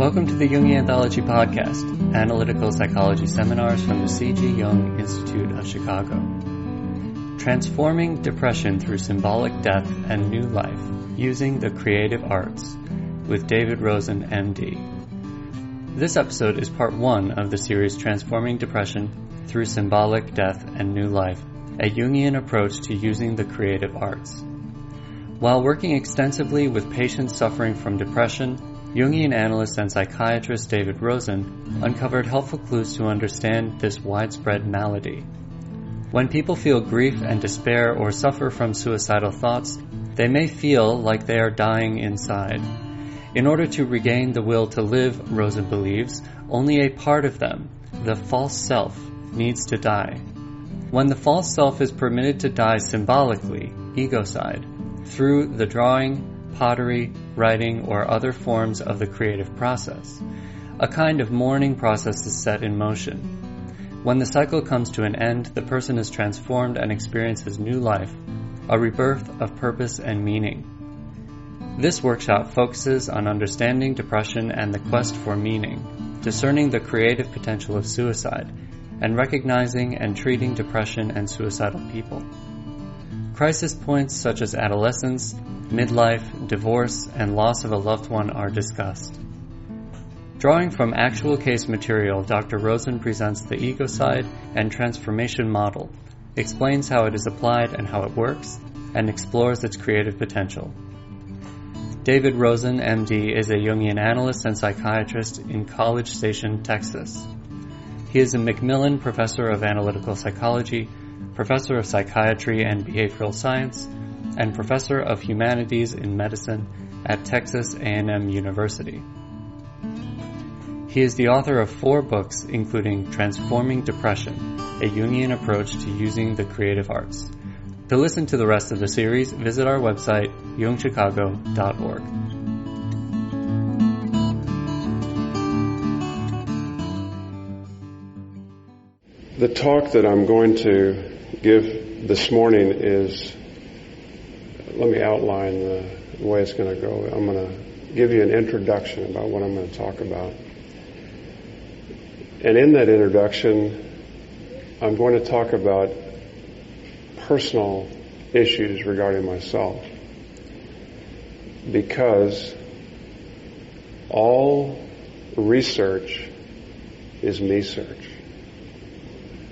Welcome to the Jungian Anthology Podcast, analytical psychology seminars from the C.G. Jung Institute of Chicago. Transforming depression through symbolic death and new life using the creative arts with David Rosen, MD. This episode is part 1 of the series Transforming Depression Through Symbolic Death and New Life, a Jungian approach to using the creative arts. While working extensively with patients suffering from depression, Jungian analyst and psychiatrist David Rosen uncovered helpful clues to understand this widespread malady. When people feel grief and despair or suffer from suicidal thoughts, they may feel like they are dying inside. In order to regain the will to live, Rosen believes, only a part of them, the false self, needs to die. When the false self is permitted to die symbolically, egocide, through the drawing, pottery, writing, or other forms of the creative process, a kind of mourning process is set in motion. When the cycle comes to an end, the person is transformed and experiences new life, a rebirth of purpose and meaning. This workshop focuses on understanding depression and the quest for meaning, discerning the creative potential of suicide, and recognizing and treating depression and suicidal people. Crisis points such as adolescence, midlife, divorce, and loss of a loved one are discussed. Drawing from actual case material, Dr. Rosen presents the egocide and transformation model, explains how it is applied and how it works, and explores its creative potential. David Rosen, MD, is a Jungian analyst and psychiatrist in College Station, Texas. He is a Macmillan Professor of Analytical Psychology, Professor of Psychiatry and Behavioral Science, and Professor of Humanities in Medicine at Texas A&M University. He is the author of 4 books, including Transforming Depression, a Jungian approach to using the creative arts. To listen to the rest of the series, visit our website, jungchicago.org. The talk that I'm going to give this morning is, let me outline the way it's going to go. I'm going to give you an introduction about what I'm going to talk about. And in that introduction, I'm going to talk about personal issues regarding myself. Because all research is me search.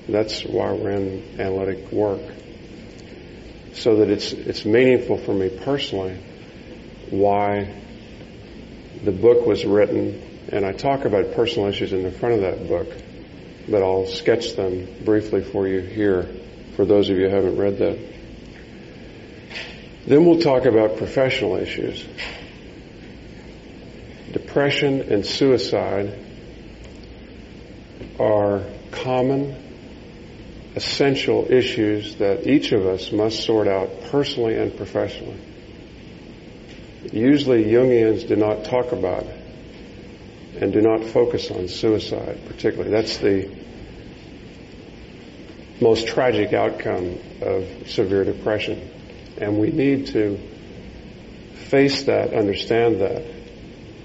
That's why we're in analytic work. So that it's meaningful for me personally why the book was written. And I talk about personal issues in the front of that book, but I'll sketch them briefly for you here, for those of you who haven't read that. Then we'll talk about professional issues. Depression and suicide are common, essential issues that each of us must sort out personally and professionally. Usually Jungians do not talk about and do not focus on suicide particularly. That's the most tragic outcome of severe depression. And we need to face that, understand that,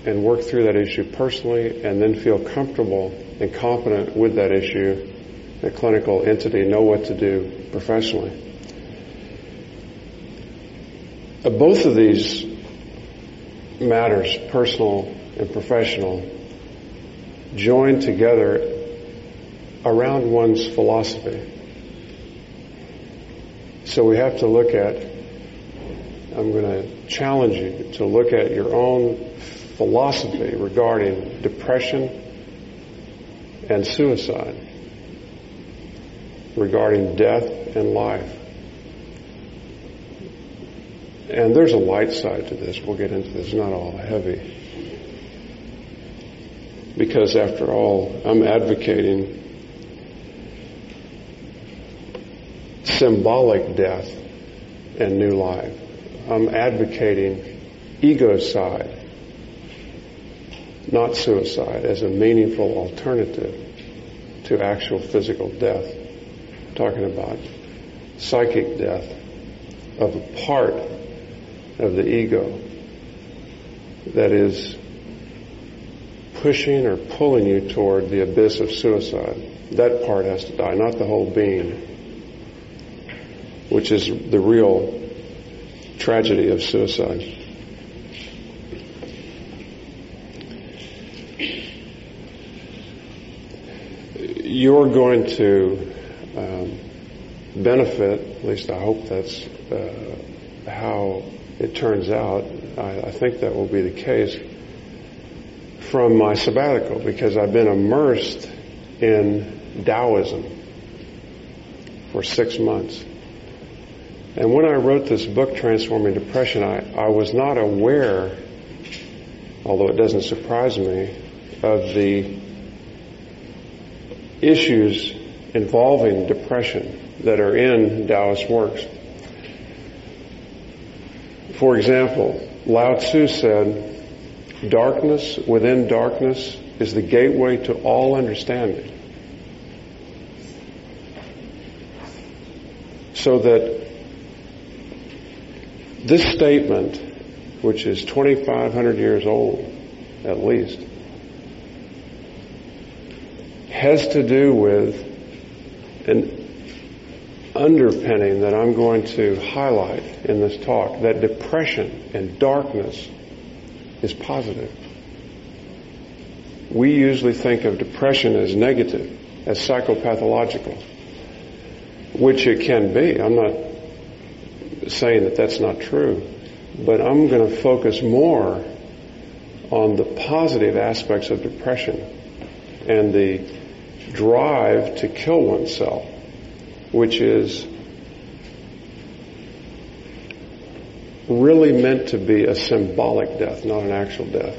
and work through that issue personally, and then feel comfortable and confident with that issue, the clinical entity, know what to do professionally. Both of these matters, personal and professional, join together around one's philosophy. So we have to look at, I'm going to challenge you to look at your own philosophy regarding depression and suicide, regarding death and life. And there's a light side to this. We'll get into this. It's not all heavy. Because after all, I'm advocating symbolic death and new life. I'm advocating egocide, not suicide, as a meaningful alternative to actual physical death. I'm talking about psychic death of a part of the ego that is pushing or pulling you toward the abyss of suicide. That part has to die, not the whole being, which is the real tragedy of suicide. You're going to benefit, at least I hope that's how it turns out. I think that will be the case from my sabbatical, because I've been immersed in Taoism for 6 months. And when I wrote this book, Transforming Depression, I was not aware, although it doesn't surprise me, of the issues involving depression that are in Taoist works. For example, Lao Tzu said, "Darkness within darkness is the gateway to all understanding." So that this statement, which is 2,500 years old at least, has to do with an underpinning that I'm going to highlight in this talk, that depression and darkness is positive. We usually think of depression as negative, as psychopathological, which it can be. I'm not saying that that's not true, but I'm going to focus more on the positive aspects of depression and the drive to kill oneself, which is really meant to be a symbolic death, not an actual death.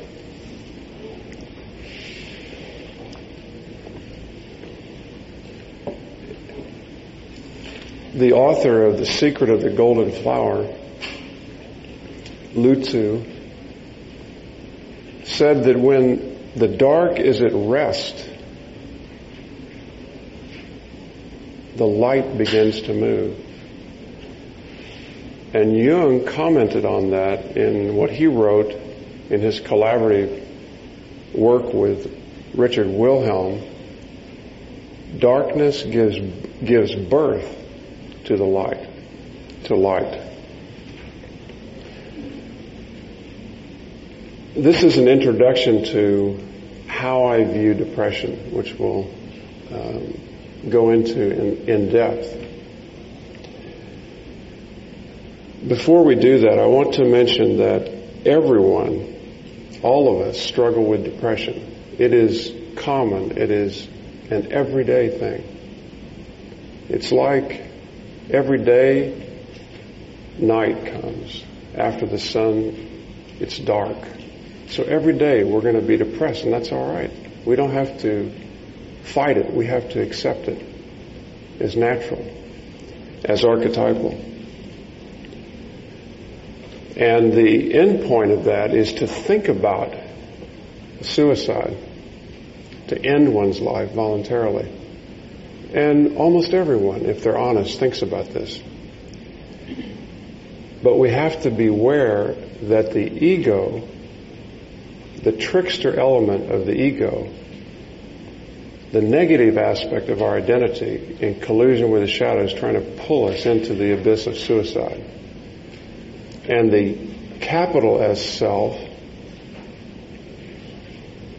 The author of The Secret of the Golden Flower, Lu Tzu, said that when the dark is at rest, the light begins to move. And Jung commented on that in what he wrote in his collaborative work with Richard Wilhelm. Darkness gives birth to the light, to light. This is an introduction to how I view depression, which we'll go into in depth. Before we do that, I want to mention that everyone, all of us, struggle with depression. It is common. It is an everyday thing. It's like every day night comes. After the sun, it's dark. So every day we're going to be depressed, and that's all right. We don't have to fight it. We have to accept it as natural, as archetypal. And the end point of that is to think about suicide, to end one's life voluntarily. And almost everyone, if they're honest, thinks about this. But we have to beware that the ego, the trickster element of the ego, the negative aspect of our identity in collusion with the shadows, trying to pull us into the abyss of suicide. And the capital S self,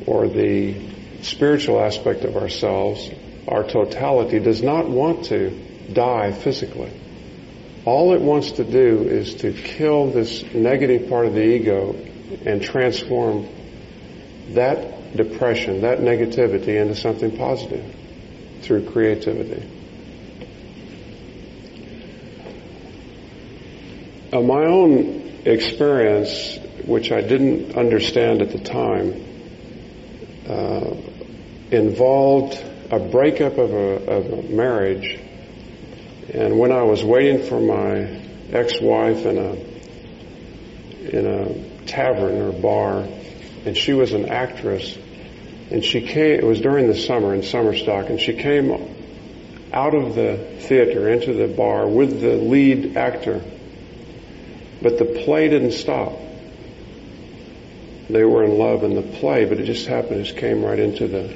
or the spiritual aspect of ourselves, our totality, does not want to die physically. All it wants to do is to kill this negative part of the ego and transform that depression, that negativity, into something positive through creativity. My own experience, which I didn't understand at the time, involved a breakup of a marriage. And when I was waiting for my ex-wife in a tavern or bar, and she was an actress, and she came, it was during the summer in summer stock, and she came out of the theater into the bar with the lead actor. But the play didn't stop. they were in love in the play, but it just happened, just came right into the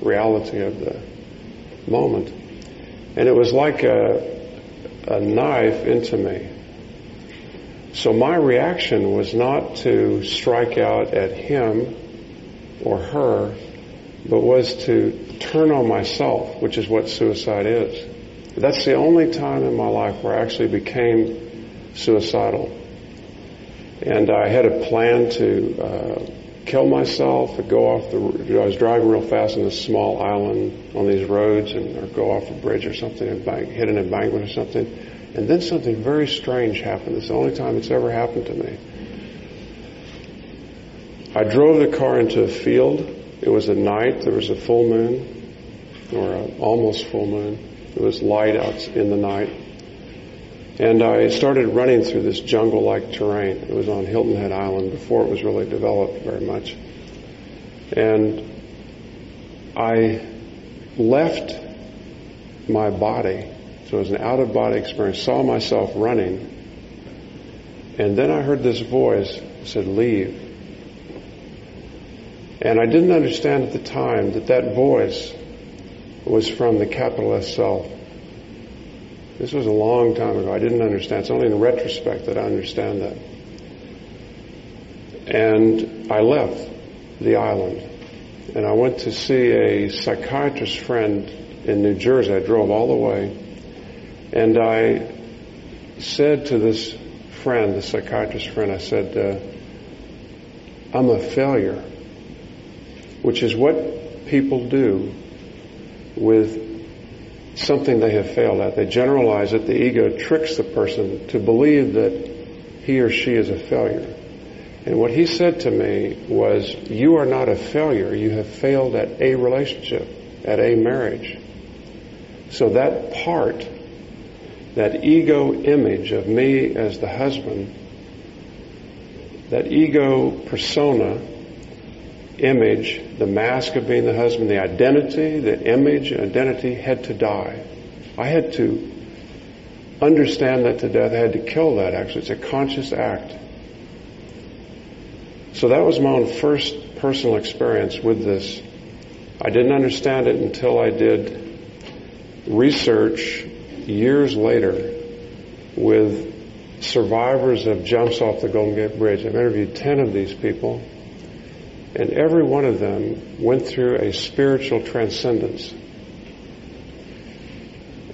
reality of the moment. And it was like a knife into me. So my reaction was not to strike out at him or her, but was to turn on myself, which is what suicide is. That's the only time in my life where I actually became suicidal. And I had a plan to kill myself, or go off I was driving real fast on this small island on these roads, or go off a bridge or something, hit an embankment or something. And then something very strange happened. It's the only time it's ever happened to me. I drove the car into a field. It was at night. There was a full moon, or almost full moon. It was light out in the night. And I started running through this jungle-like terrain. It was on Hilton Head Island before it was really developed very much. And I left my body. So it was an out-of-body experience. Saw myself running. And then I heard this voice that said, "Leave." And I didn't understand at the time that voice was from the capital S self. This was a long time ago. I didn't understand. It's only in retrospect that I understand that. And I left the island. And I went to see a psychiatrist friend in New Jersey. I drove all the way. And I said to this friend, the psychiatrist friend, I said, I'm a failure. Which is what people do with something they have failed at. They generalize it. The ego tricks the person to believe that he or she is a failure. And what he said to me was, you are not a failure. You have failed at a relationship, at a marriage. So that part, that ego image of me as the husband, that ego persona, image, the mask of being the husband, the identity, the image, identity had to die. I had to understand that to death. I had to kill that, actually. It's a conscious act. So that was my own first personal experience with this. I didn't understand it until I did research years later with survivors of jumps off the Golden Gate Bridge. I've interviewed 10 of these people. And every one of them went through a spiritual transcendence.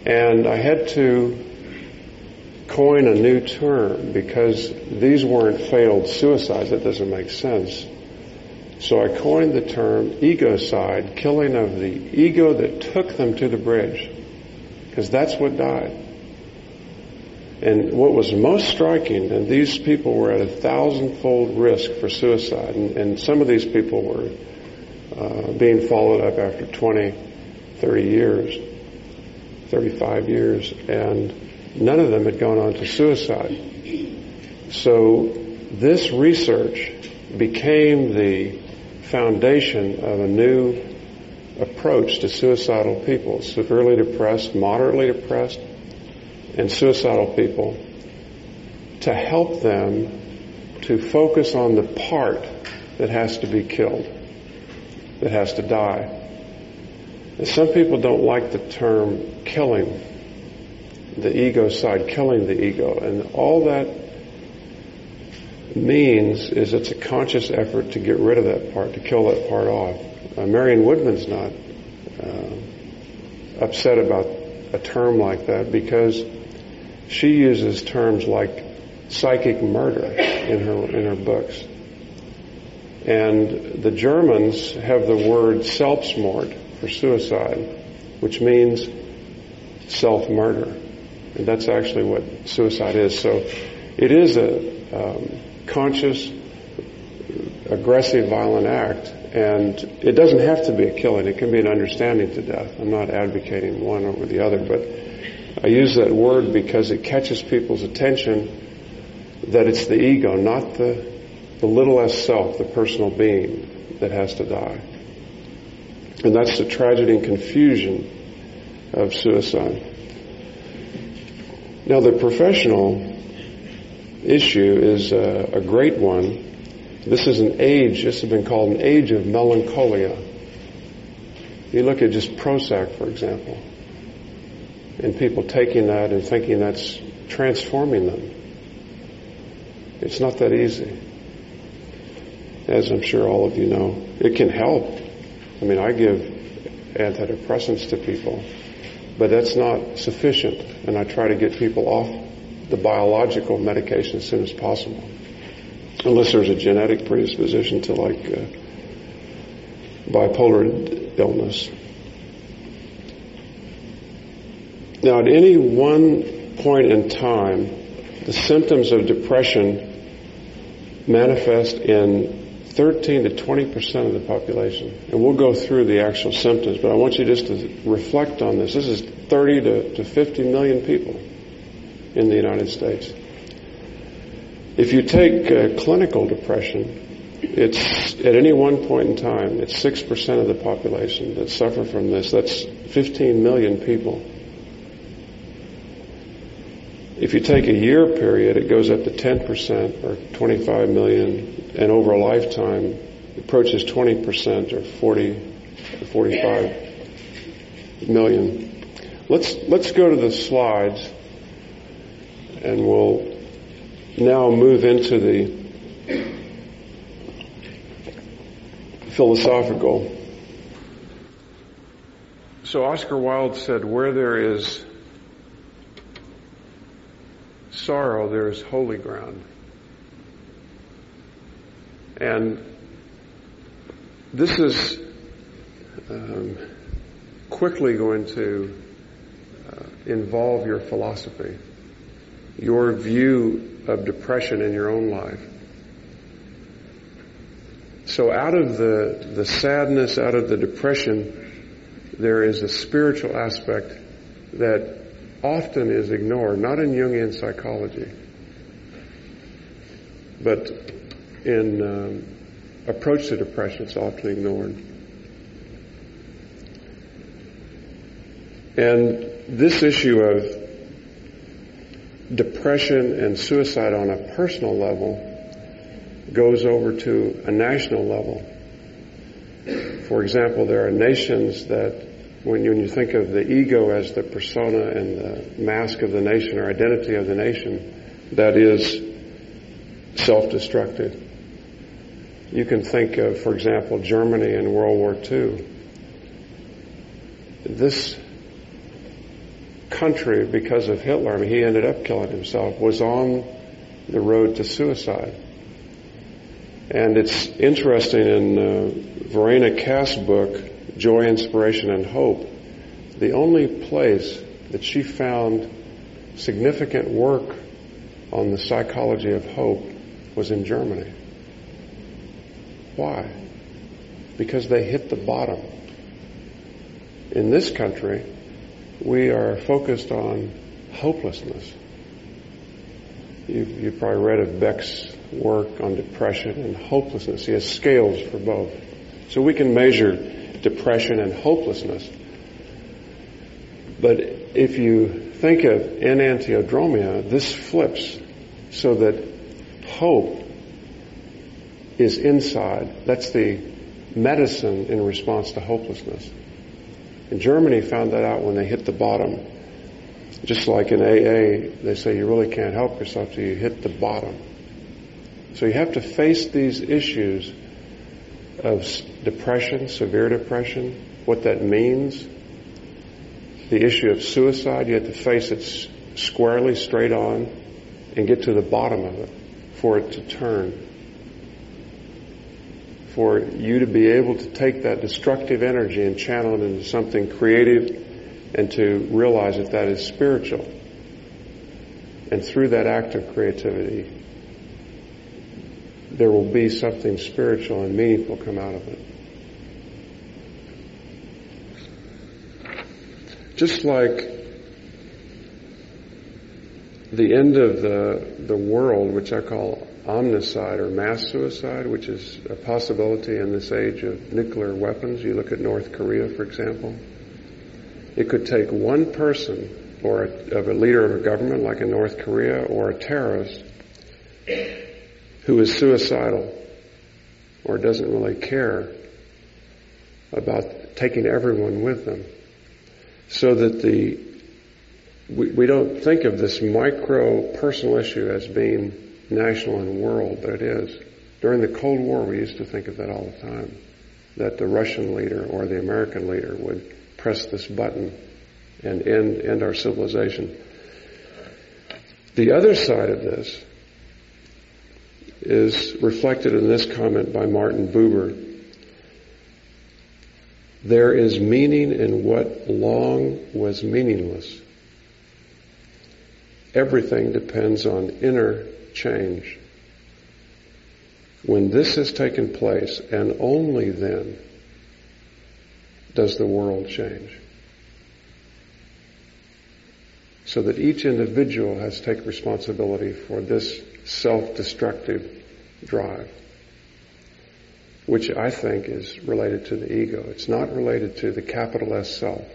And I had to coin a new term because these weren't failed suicides. That doesn't make sense. So I coined the term egocide, killing of the ego that took them to the bridge. Because that's what died. And what was most striking, and these people were at 1,000-fold risk for suicide, and some of these people were being followed up after 20, 30 years, 35 years, and none of them had gone on to suicide. So this research became the foundation of a new approach to suicidal people, severely depressed, moderately depressed, and suicidal people, to help them to focus on the part that has to be killed, that has to die. And some people don't like the term killing, the ego side, killing the ego. And all that means is it's a conscious effort to get rid of that part, to kill that part off. Marion Woodman's not upset about a term like that because she uses terms like psychic murder in her books. And the Germans have the word Selbstmord for suicide, which means self-murder. And that's actually what suicide is. So it is a conscious, aggressive, violent act. And it doesn't have to be a killing. It can be an understanding to death. I'm not advocating one over the other, but I use that word because it catches people's attention that it's the ego, not the little s self, the personal being that has to die. And that's the tragedy and confusion of suicide. Now the professional issue is a great one, This is an age, this has been called an age of melancholia. You look at just Prozac, for example, and people taking that and thinking that's transforming them. It's not that easy. As I'm sure all of you know, it can help. I mean, I give antidepressants to people, but that's not sufficient, and I try to get people off the biological medication as soon as possible, unless there's a genetic predisposition to like bipolar illness. Now, at any one point in time, the symptoms of depression manifest in 13 to 20% of the population. And we'll go through the actual symptoms, but I want you just to reflect on this. This is 30 to 50 million people in the United States. If you take clinical depression, it's at any one point in time, it's 6% of the population that suffer from this. That's 15 million people. If you take a year period, it goes up to 10% or 25 million, and over a lifetime, it approaches 20% or 40 to 45 million. Let's go to the slides, and we'll now move into the philosophical. So Oscar Wilde said, where there is sorrow, there is holy ground. And this is quickly going to involve your philosophy, your view of depression in your own life. So out of the sadness, out of the depression, there is a spiritual aspect that often is ignored, not in Jungian psychology, but in approach to depression, it's often ignored. And this issue of depression and suicide on a personal level goes over to a national level. For example, there are nations that when you think of the ego as the persona and the mask of the nation or identity of the nation, that is self-destructive. You can think of, for example, Germany in World War II. This country, because of Hitler, I mean, he ended up killing himself, was on the road to suicide. And it's interesting in Verena Cass's book, Joy, Inspiration, and Hope, the only place that she found significant work on the psychology of hope was in Germany. Why? Because they hit the bottom. In this country, we are focused on hopelessness. You've probably read of Beck's work on depression and hopelessness. He has scales for both. So we can measure depression and hopelessness. But if you think of enantiodromia, this flips so that hope is inside. That's the medicine in response to hopelessness. And Germany found that out when they hit the bottom. Just like in AA, they say you really can't help yourself till you hit the bottom. So you have to face these issues of depression, severe depression, what that means. The issue of suicide, you have to face it squarely, straight on, and get to the bottom of it for it to turn. For you to be able to take that destructive energy and channel it into something creative and to realize that that is spiritual. And through that act of creativity, there will be something spiritual and meaningful come out of it. Just like the end of the world, which I call omnicide or mass suicide, which is a possibility in this age of nuclear weapons. You look at North Korea, for example. It could take one person or of a leader of a government like in North Korea or a terrorist who is suicidal or doesn't really care about taking everyone with them. So that we don't think of this micro personal issue as being national and world, but it is. During the Cold War, we used to think of that all the time, that the Russian leader or the American leader would press this button and end our civilization. The other side of this is reflected in this comment by Martin Buber. There is meaning in what long was meaningless. Everything depends on inner change. When this has taken place, and only then, does the world change. So that each individual has to take responsibility for this self-destructive drive, which I think is related to the ego. It's not related to the capital S self.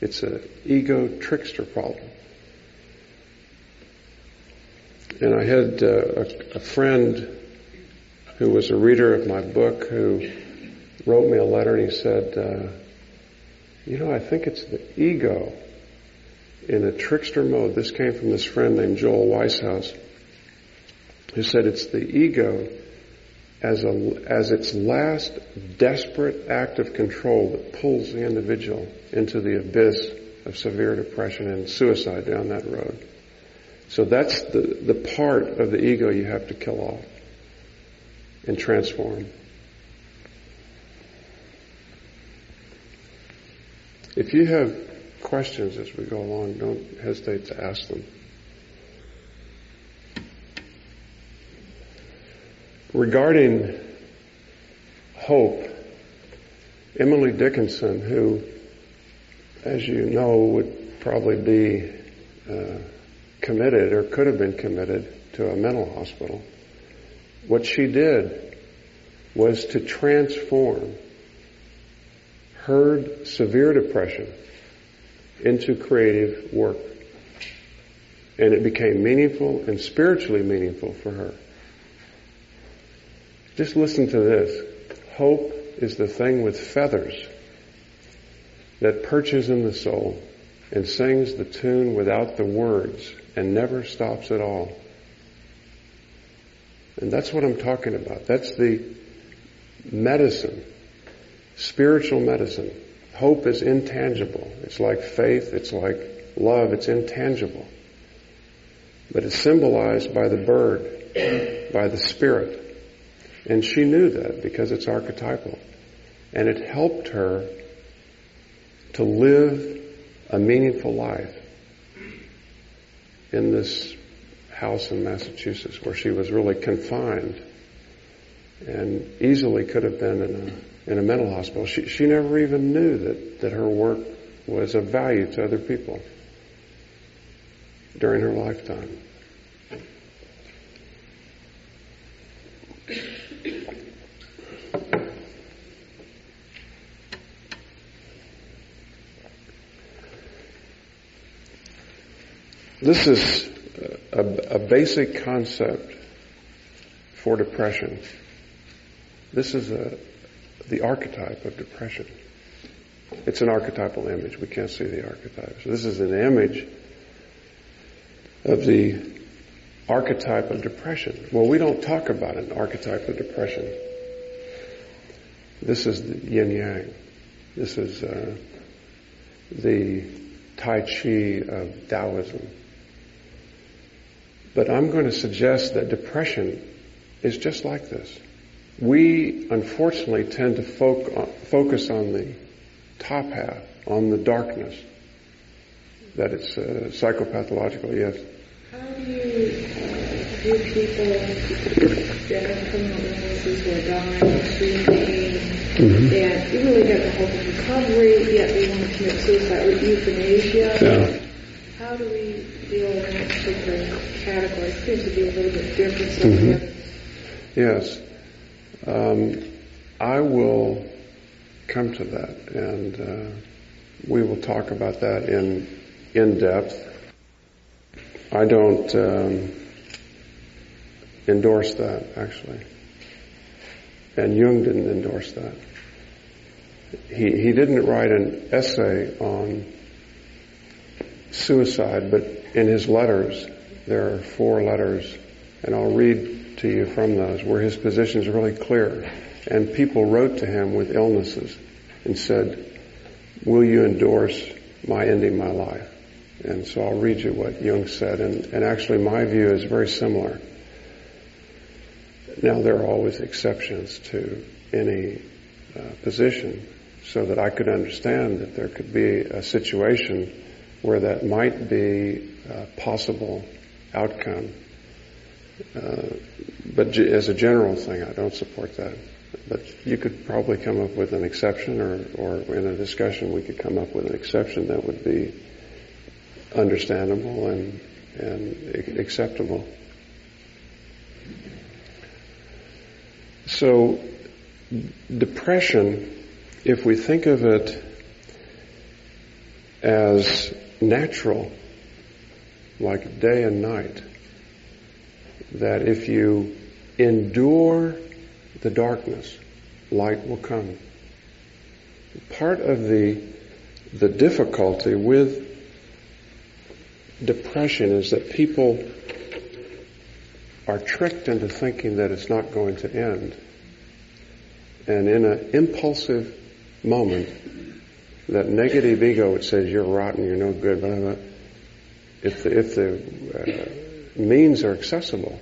It's an ego trickster problem. And I had a friend who was a reader of my book who wrote me a letter, and he said, I think it's the ego in a trickster mode. This came from this friend named Joel Weishaus, who said it's the ego as its last desperate act of control that pulls the individual into the abyss of severe depression and suicide down that road. So that's the part of the ego you have to kill off and transform. If you have questions as we go along, don't hesitate to ask them. Regarding hope, Emily Dickinson, who, as you know, would probably be committed or could have been committed to a mental hospital, what she did was to transform her severe depression into creative work. And it became meaningful and spiritually meaningful for her. Just listen to this. Hope is the thing with feathers that perches in the soul and sings the tune without the words and never stops at all. And that's what I'm talking about. That's the medicine, spiritual medicine. Hope is intangible. It's like faith. It's like love. It's intangible. But it's symbolized by the bird, by the spirit. And she knew that because it's archetypal. And it helped her to live a meaningful life in this house in Massachusetts where she was really confined and easily could have been in a mental hospital. She never even knew that her work was of value to other people during her lifetime. This is a basic concept for depression. This is the archetype of depression. It's an archetypal image. We can't see the archetype. So this is an image of the archetype of depression. Well, we don't talk about an archetype of depression. This is the yin-yang. This is the Tai Chi of Taoism. But I'm going to suggest that depression is just like this. We, unfortunately, tend to focus on the top half, on the darkness, that it's psychopathological, yes. How do you view people that have criminal illnesses who are dying, extreme pain, and you really have the hope of recovery, yet they want to commit suicide with euthanasia? Yeah. How do we deal in that particular category? It seems to be a little bit different from the others. Yes. I will come to that, and we will talk about that in depth. I don't endorse that, actually. And Jung didn't endorse that. He didn't write an essay on suicide, but in his letters, there are 4 letters, and I'll read to you from those, where his position is really clear. And people wrote to him with illnesses and said, will you endorse my ending my life? And so I'll read you what Jung said, and actually my view is very similar. Now there are always exceptions to any position, so that I could understand that there could be a situation where that might be a possible outcome. But as a general thing, I don't support that. But you could probably come up with an exception, or in a discussion we could come up with an exception that would be understandable and acceptable. So, depression, if we think of it as natural, like day and night, that if you endure the darkness, light will come. Part of the difficulty with depression is that people are tricked into thinking that it's not going to end. And in an impulsive moment, that negative ego, it says you're rotten, you're no good, blah, blah, blah. If the means are accessible,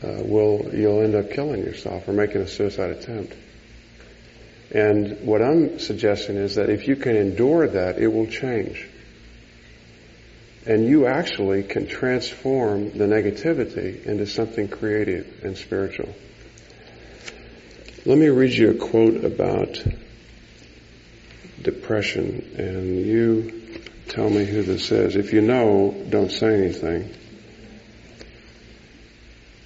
you'll end up killing yourself or making a suicide attempt. And what I'm suggesting is that if you can endure that, it will change. And you actually can transform the negativity into something creative and spiritual. Let me read you a quote about depression, and you tell me who this is. If you know, don't say anything.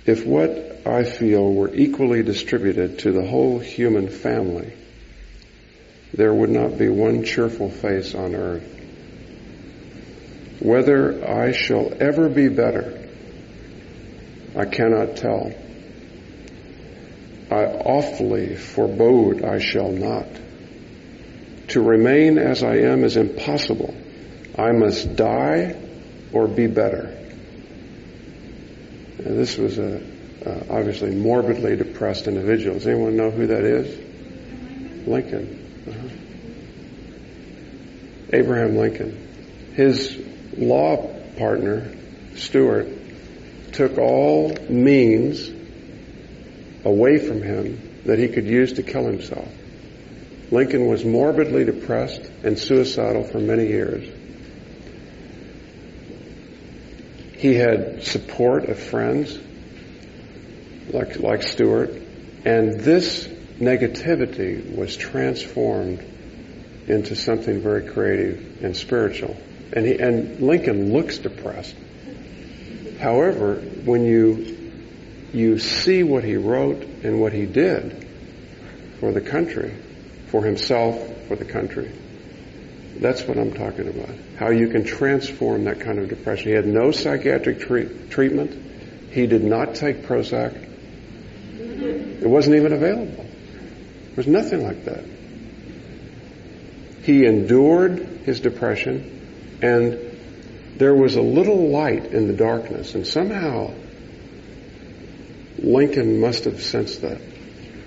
If what I feel were equally distributed to the whole human family, there would not be one cheerful face on earth. Whether I shall ever be better, I cannot tell. I awfully forebode I shall not. To remain as I am is impossible. I must die or be better. And this was a obviously morbidly depressed individual. Does anyone know who that is? Lincoln. Abraham Lincoln. His law partner, Stuart, took all means away from him that he could use to kill himself. Lincoln was morbidly depressed and suicidal for many years. He had support of friends like Stuart, and this negativity was transformed into something very creative and spiritual. And Lincoln looks depressed. However, when you see what he wrote and what he did for the country, for himself, for the country, that's what I'm talking about. How you can transform that kind of depression. He had no psychiatric treatment. He did not take Prozac. It wasn't even available. There was nothing like that. He endured his depression, and there was a little light in the darkness, and somehow Lincoln must have sensed that.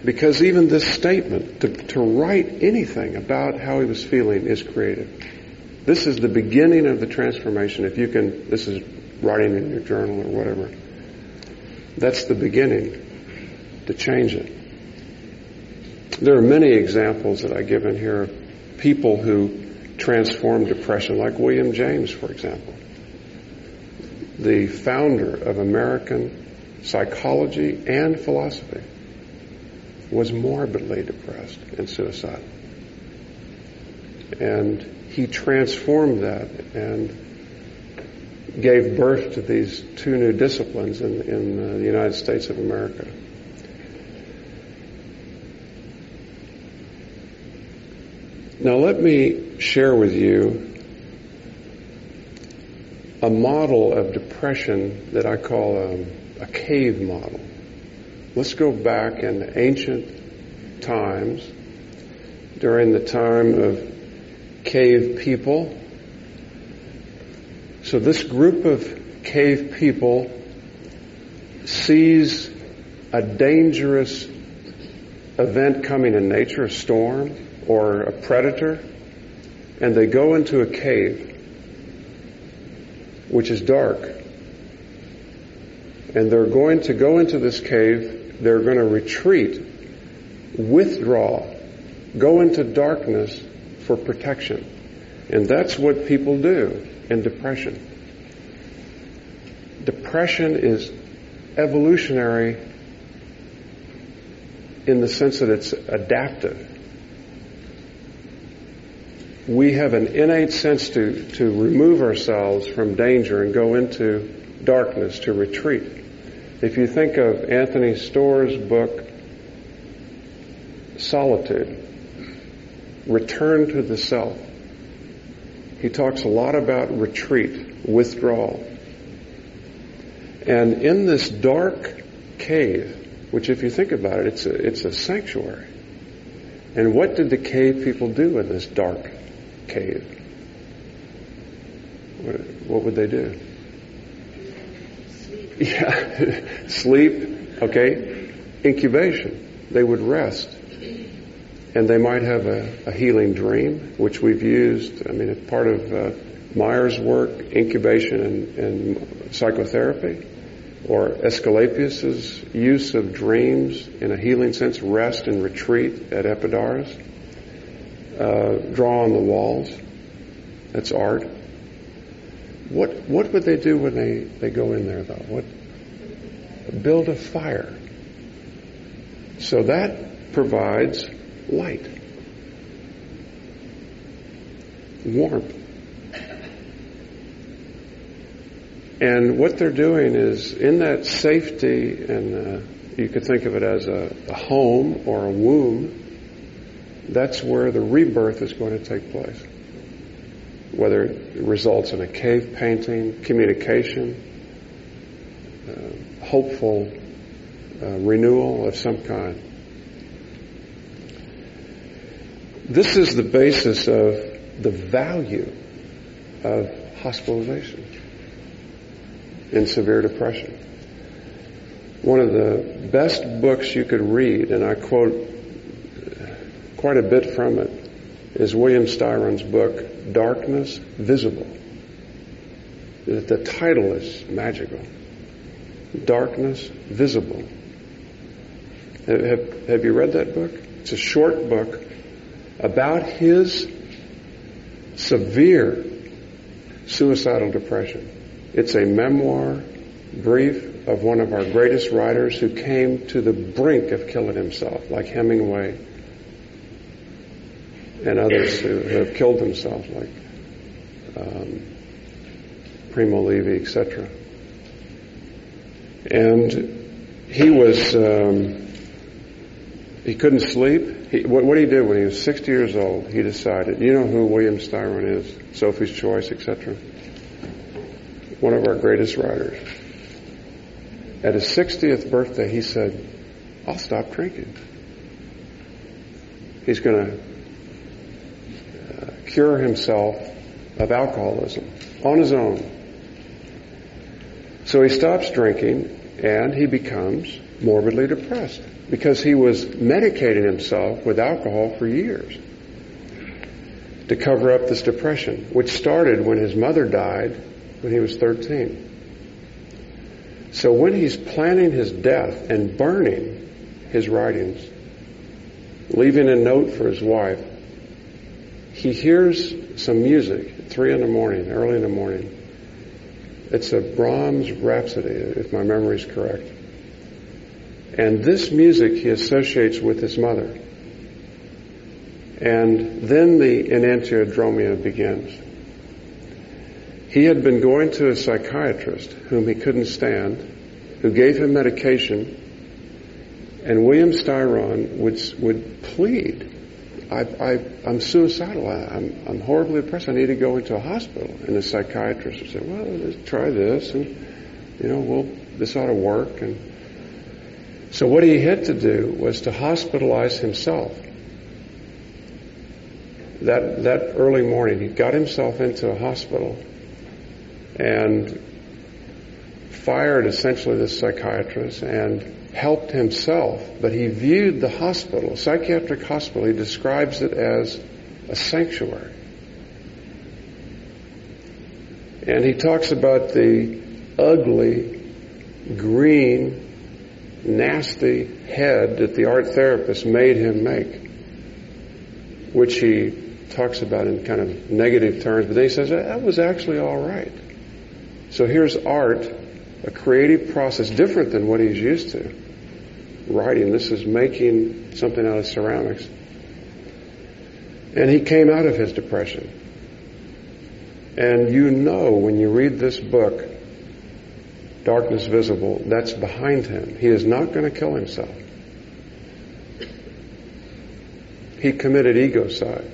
Because even this statement, to write anything about how he was feeling is creative. This is the beginning of the transformation. If you can, this is writing in your journal or whatever. That's the beginning to change it. There are many examples that I give in here of people who transformed depression, like William James, for example. The founder of American psychology and philosophy was morbidly depressed and suicidal. And he transformed that and gave birth to these 2 new disciplines in the United States of America. Now let me share with you a model of depression that I call a cave model. Let's go back in ancient times, during the time of cave people. So this group of cave people sees a dangerous event coming in nature, a storm or a predator, and they go into a cave, which is dark. And they're going to go into this cave, they're going to retreat, withdraw, go into darkness for protection. And that's what people do in depression. Depression is evolutionary in the sense that it's adaptive. We have an innate sense to remove ourselves from danger and go into darkness, to retreat. If you think of Anthony Storr's book, Solitude, Return to the Self, he talks a lot about retreat, withdrawal. And in this dark cave, which if you think about it, it's a sanctuary. And what did the cave people do in this dark cave? What would they do? Sleep. Yeah, sleep, okay. Incubation. They would rest. And they might have a healing dream, which we've used. I mean, it's part of Meyer's work, incubation and psychotherapy, or Aesculapius's use of dreams in a healing sense, rest and retreat at Epidaurus. Draw on the walls. That's art. What would they do when they go in there, though? Build a fire. So that provides light, warmth. And what they're doing is, in that safety, and you could think of it as a home or a womb, that's where the rebirth is going to take place. Whether it results in a cave painting, communication, hopeful renewal of some kind. This is the basis of the value of hospitalization in severe depression. One of the best books you could read, and I quote quite a bit from it, is William Styron's book, Darkness Visible. The title is magical. Darkness Visible. Have you read that book? It's a short book about his severe suicidal depression. It's a memoir, brief, of one of our greatest writers who came to the brink of killing himself, like Hemingway and others who have killed themselves, like Primo Levi, etc. And he was, he couldn't sleep. What he did when he was 60 years old, he decided, you know who William Styron is, Sophie's Choice, etc. One of our greatest writers. At his 60th birthday, he said, I'll stop drinking. He's going to cure himself of alcoholism on his own. So he stops drinking and he becomes morbidly depressed because he was medicating himself with alcohol for years to cover up this depression, which started when his mother died when he was 13. So when he's planning his death and burning his writings, leaving a note for his wife, he hears some music at 3 a.m, early in the morning. It's a Brahms Rhapsody, if my memory is correct. And this music he associates with his mother. And then the enantiodromia begins. He had been going to a psychiatrist whom he couldn't stand, who gave him medication, and William Styron would plead, I'm suicidal, I'm horribly depressed, I need to go into a hospital. And the psychiatrist would say, well, let's try this, and this ought to work. And so So what he had to do was to hospitalize himself. That early morning, he got himself into a hospital and fired essentially the psychiatrist and helped himself. But he viewed the hospital, psychiatric hospital, he describes it as a sanctuary. And he talks about the ugly, green, nasty head that the art therapist made him make, which he talks about in kind of negative terms, but then he says, that was actually all right. So here's art, a creative process different than what he's used to. Writing, this is making something out of ceramics. And he came out of his depression. And you know when you read this book, Darkness Visible, that's behind him. He is not going to kill himself. He committed egocide.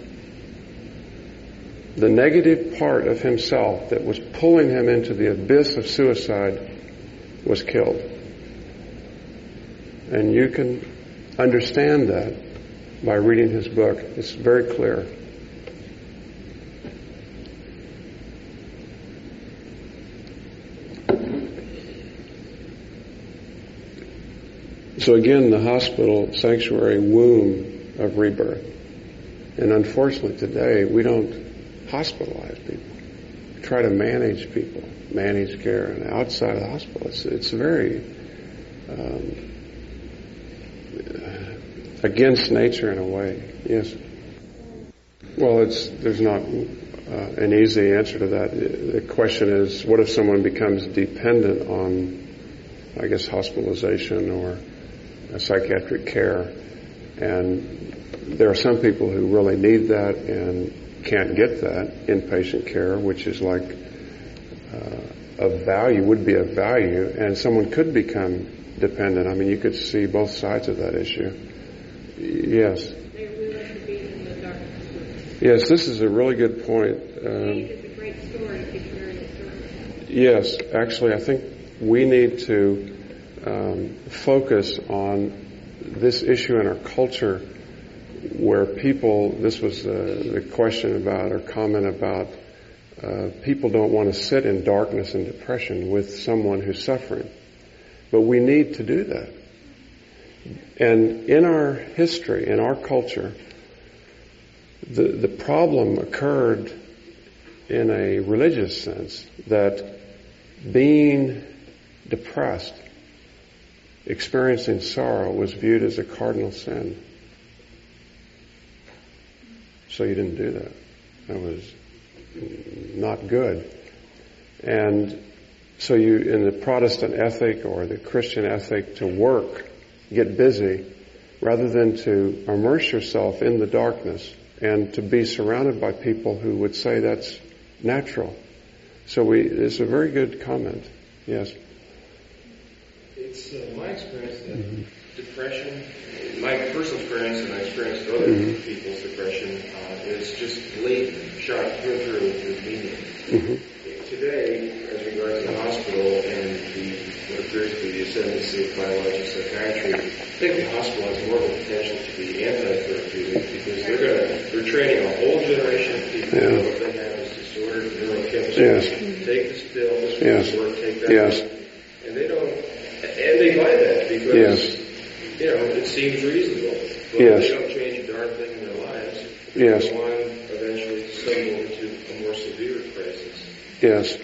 The negative part of himself that was pulling him into the abyss of suicide was killed. And you can understand that by reading his book. It's very clear. So again, the hospital, sanctuary, womb of rebirth. And unfortunately today, we don't hospitalize people. We try to manage people, manage care, and outside of the hospital, it's very against nature in a way. Yes. Well, there's not an easy answer to that. The question is, what if someone becomes dependent on, I guess, hospitalization or psychiatric care? And there are some people who really need that and can't get that inpatient care, which is like of value, would be of value, and someone could become dependent. I mean, you could see both sides of that issue. Yes. Yes, this is a really good point. It's a great story if you learn it. Yes, actually, I think we need to focus on this issue in our culture where people, this was the question about or comment about, people don't want to sit in darkness and depression with someone who's suffering. But we need to do that. And in our history, in our culture, the problem occurred in a religious sense, that being depressed, experiencing sorrow, was viewed as a cardinal sin. So you didn't do that. That was not good. And so you, in the Protestant ethic or the Christian ethic, to work, get busy, rather than to immerse yourself in the darkness and to be surrounded by people who would say that's natural. So it's a very good comment. Yes. It's my experience that depression, my personal experience and my experience of other people's depression, is just latent, sharp, through with meaning. Today, as regards to the hospital and what appears to be the ascendancy of biological psychiatry, I think the hospital has more of a potential to be anti-therapeutic because they're training a whole generation of people that what they have is disordered neurochemistry. Yes. Take this pill, this will work, take that. Yes. And they don't, and they buy that because, it seems reasonable. But they don't change a darn thing in their lives. Yes. Go on eventually to stumble into a more severe crisis. Yes.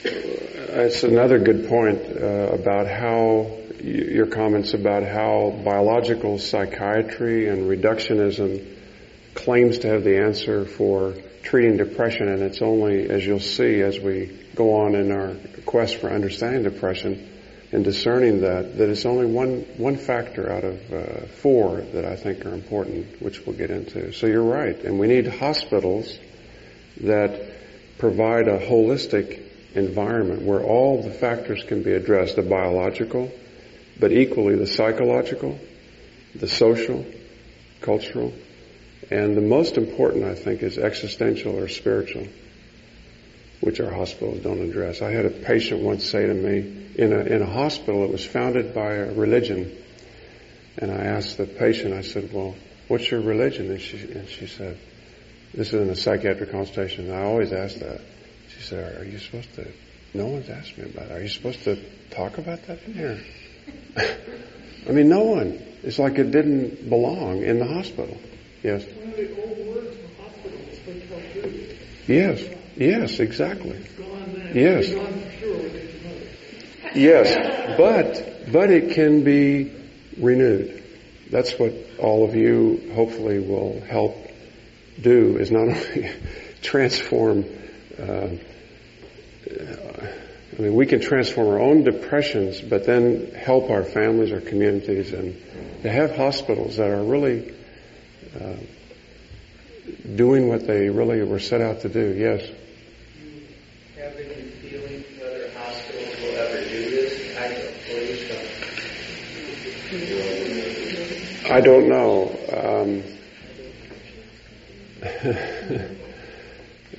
It's another good point about how your comments about how biological psychiatry and reductionism claims to have the answer for treating depression, and it's only, as you'll see as we go on in our quest for understanding depression and discerning that it's only one factor out of 4 that I think are important, which we'll get into. So you're right, and we need hospitals that provide a holistic environment where all the factors can be addressed, the biological, but equally the psychological, the social, cultural, and the most important, I think, is existential or spiritual, which our hospitals don't address. I had a patient once say to me, in a hospital that was founded by a religion, And I asked the patient, I said, well, what's your religion? And she said, this is in a psychiatric consultation, and I always ask that. She said, are you supposed to, no one's asked me about it. Are you supposed to talk about that in here? I mean, no one. It's like it didn't belong in the hospital. Yes? One of the old words in the hospital is hotel food. Yes, exactly. It's gone then. Yes. It's gone for sure within a month. Yes, but it can be renewed. That's what all of you hopefully will help do, is not only transform, I mean, we can transform our own depressions, but then help our families, our communities, and to have hospitals that are really doing what they really were set out to do. Yes? Do you have any feeling whether hospitals will ever do this type of stuff? I don't know.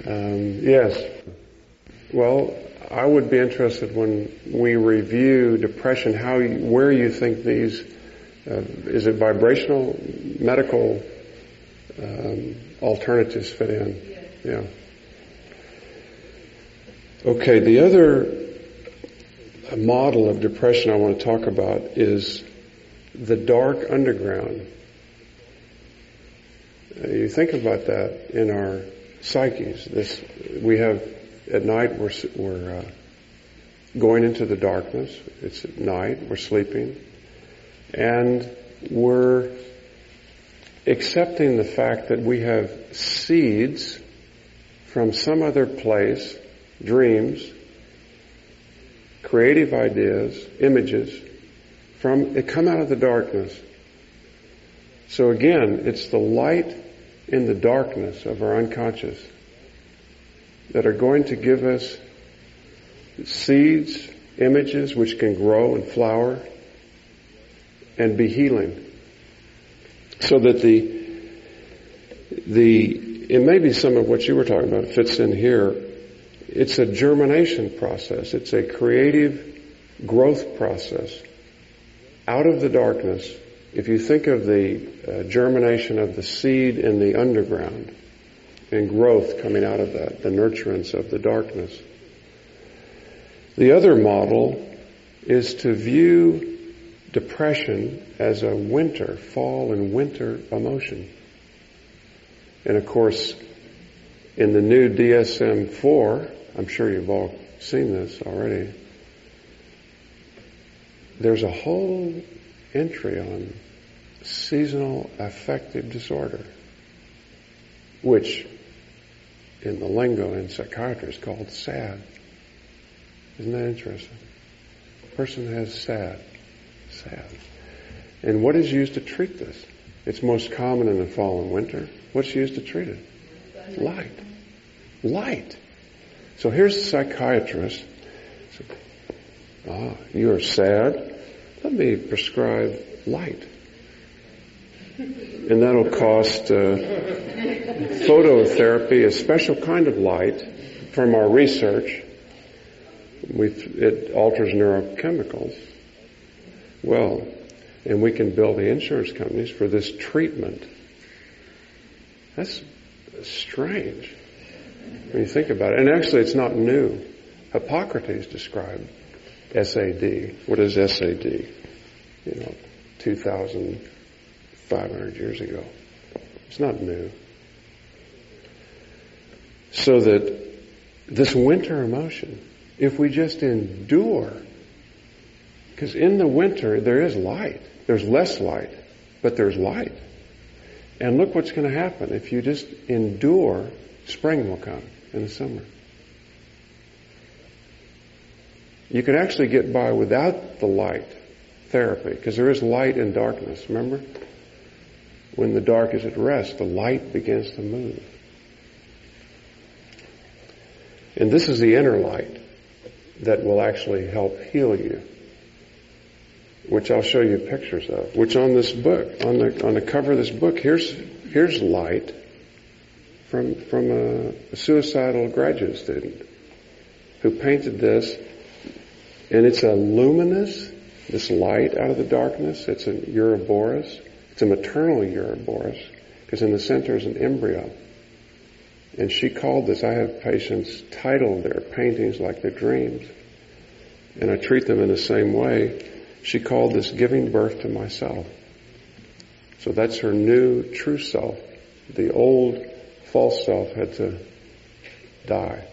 Yes. Well, I would be interested when we review depression, where you think these, is it vibrational, medical alternatives fit in? Yeah. Okay, the other model of depression I want to talk about is the dark underground. You think about that in our psyches. We have at night we're going into the darkness. It's at night. We're sleeping, and we're accepting the fact that we have seeds from some other place, dreams, creative ideas, images, that come out of the darkness. So again, it's the light in the darkness of our unconscious that are going to give us seeds, images which can grow and flower and be healing. So that it may be some of what you were talking about fits in here. It's a germination process. It's a creative growth process. Out of the darkness, if you think of the germination of the seed in the underground and growth coming out of that, the nurturance of the darkness. The other model is to view depression as a fall and winter emotion. And of course, in the new DSM-4, I'm sure you've all seen this already, there's a whole entry on seasonal affective disorder, which in the lingo in psychiatry is called SAD. Isn't that interesting? A person has SAD. And what is used to treat this? It's most common in the fall and winter. What's used to treat it? Light. So here's a psychiatrist. You're sad. Let me prescribe light. And that'll cost phototherapy, a special kind of light from our research. It alters neurochemicals. Well, and we can bill the insurance companies for this treatment. That's strange when you think about it. And actually it's not new. Hippocrates described SAD. What is SAD? 2,500 years ago. It's not new. So that this winter emotion, if we just endure, because in the winter there is light. There's less light, but there's light. And look what's going to happen. If you just endure, spring will come in the summer. You could actually get by without the light therapy, because there is light and darkness, remember? When the dark is at rest, the light begins to move. And this is the inner light that will actually help heal you, which I'll show you pictures of, which on this book, on the cover of this book, here's light from a suicidal graduate student who painted this, and it's a luminous this light out of the darkness. It's an Ouroboros. It's a maternal Ouroboros, because in the center is an embryo. And she called this, I have patients title their paintings like their dreams, and I treat them in the same way. She called this giving birth to myself. So that's her new true self. The old false self had to die.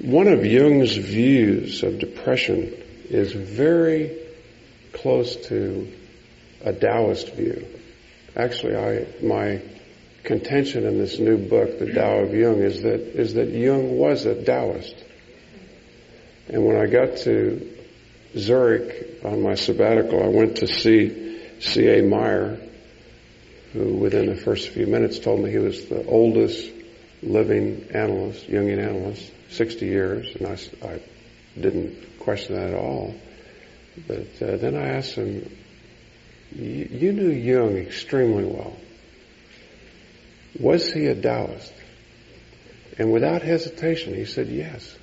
One of Jung's views of depression is very close to a Taoist view. Actually, my contention in this new book, The Tao of Jung, is that Jung was a Taoist. And when I got to Zurich on my sabbatical, I went to see C.A. Meyer, who within the first few minutes told me he was the oldest living analyst, Jungian analyst, 60 years, and I didn't question that at all. But then I asked him, you knew Jung extremely well. Was he a Taoist? And without hesitation, he said yes.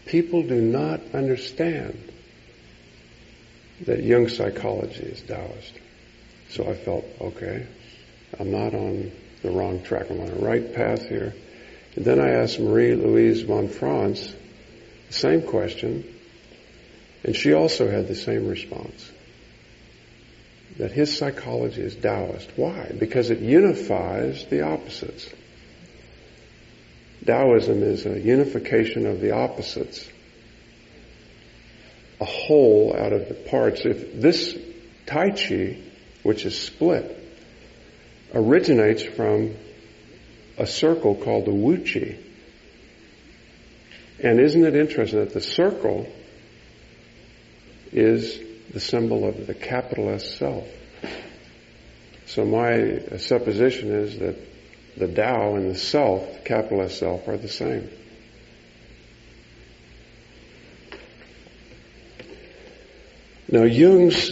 People do not understand that Jung's psychology is Taoist. So I felt, okay, I'm not on the wrong track. I'm on the right path here. And then I asked Marie-Louise von Franz the same question, and she also had the same response. That his psychology is Taoist. Why? Because it unifies the opposites. Taoism is a unification of the opposites. A whole out of the parts. If this Tai Chi, which is split, originates from a circle called the Wu Chi. And isn't it interesting that the circle is the symbol of the capital S self? So my supposition is that the Tao and the self, capital S self, are the same. Now Jung's,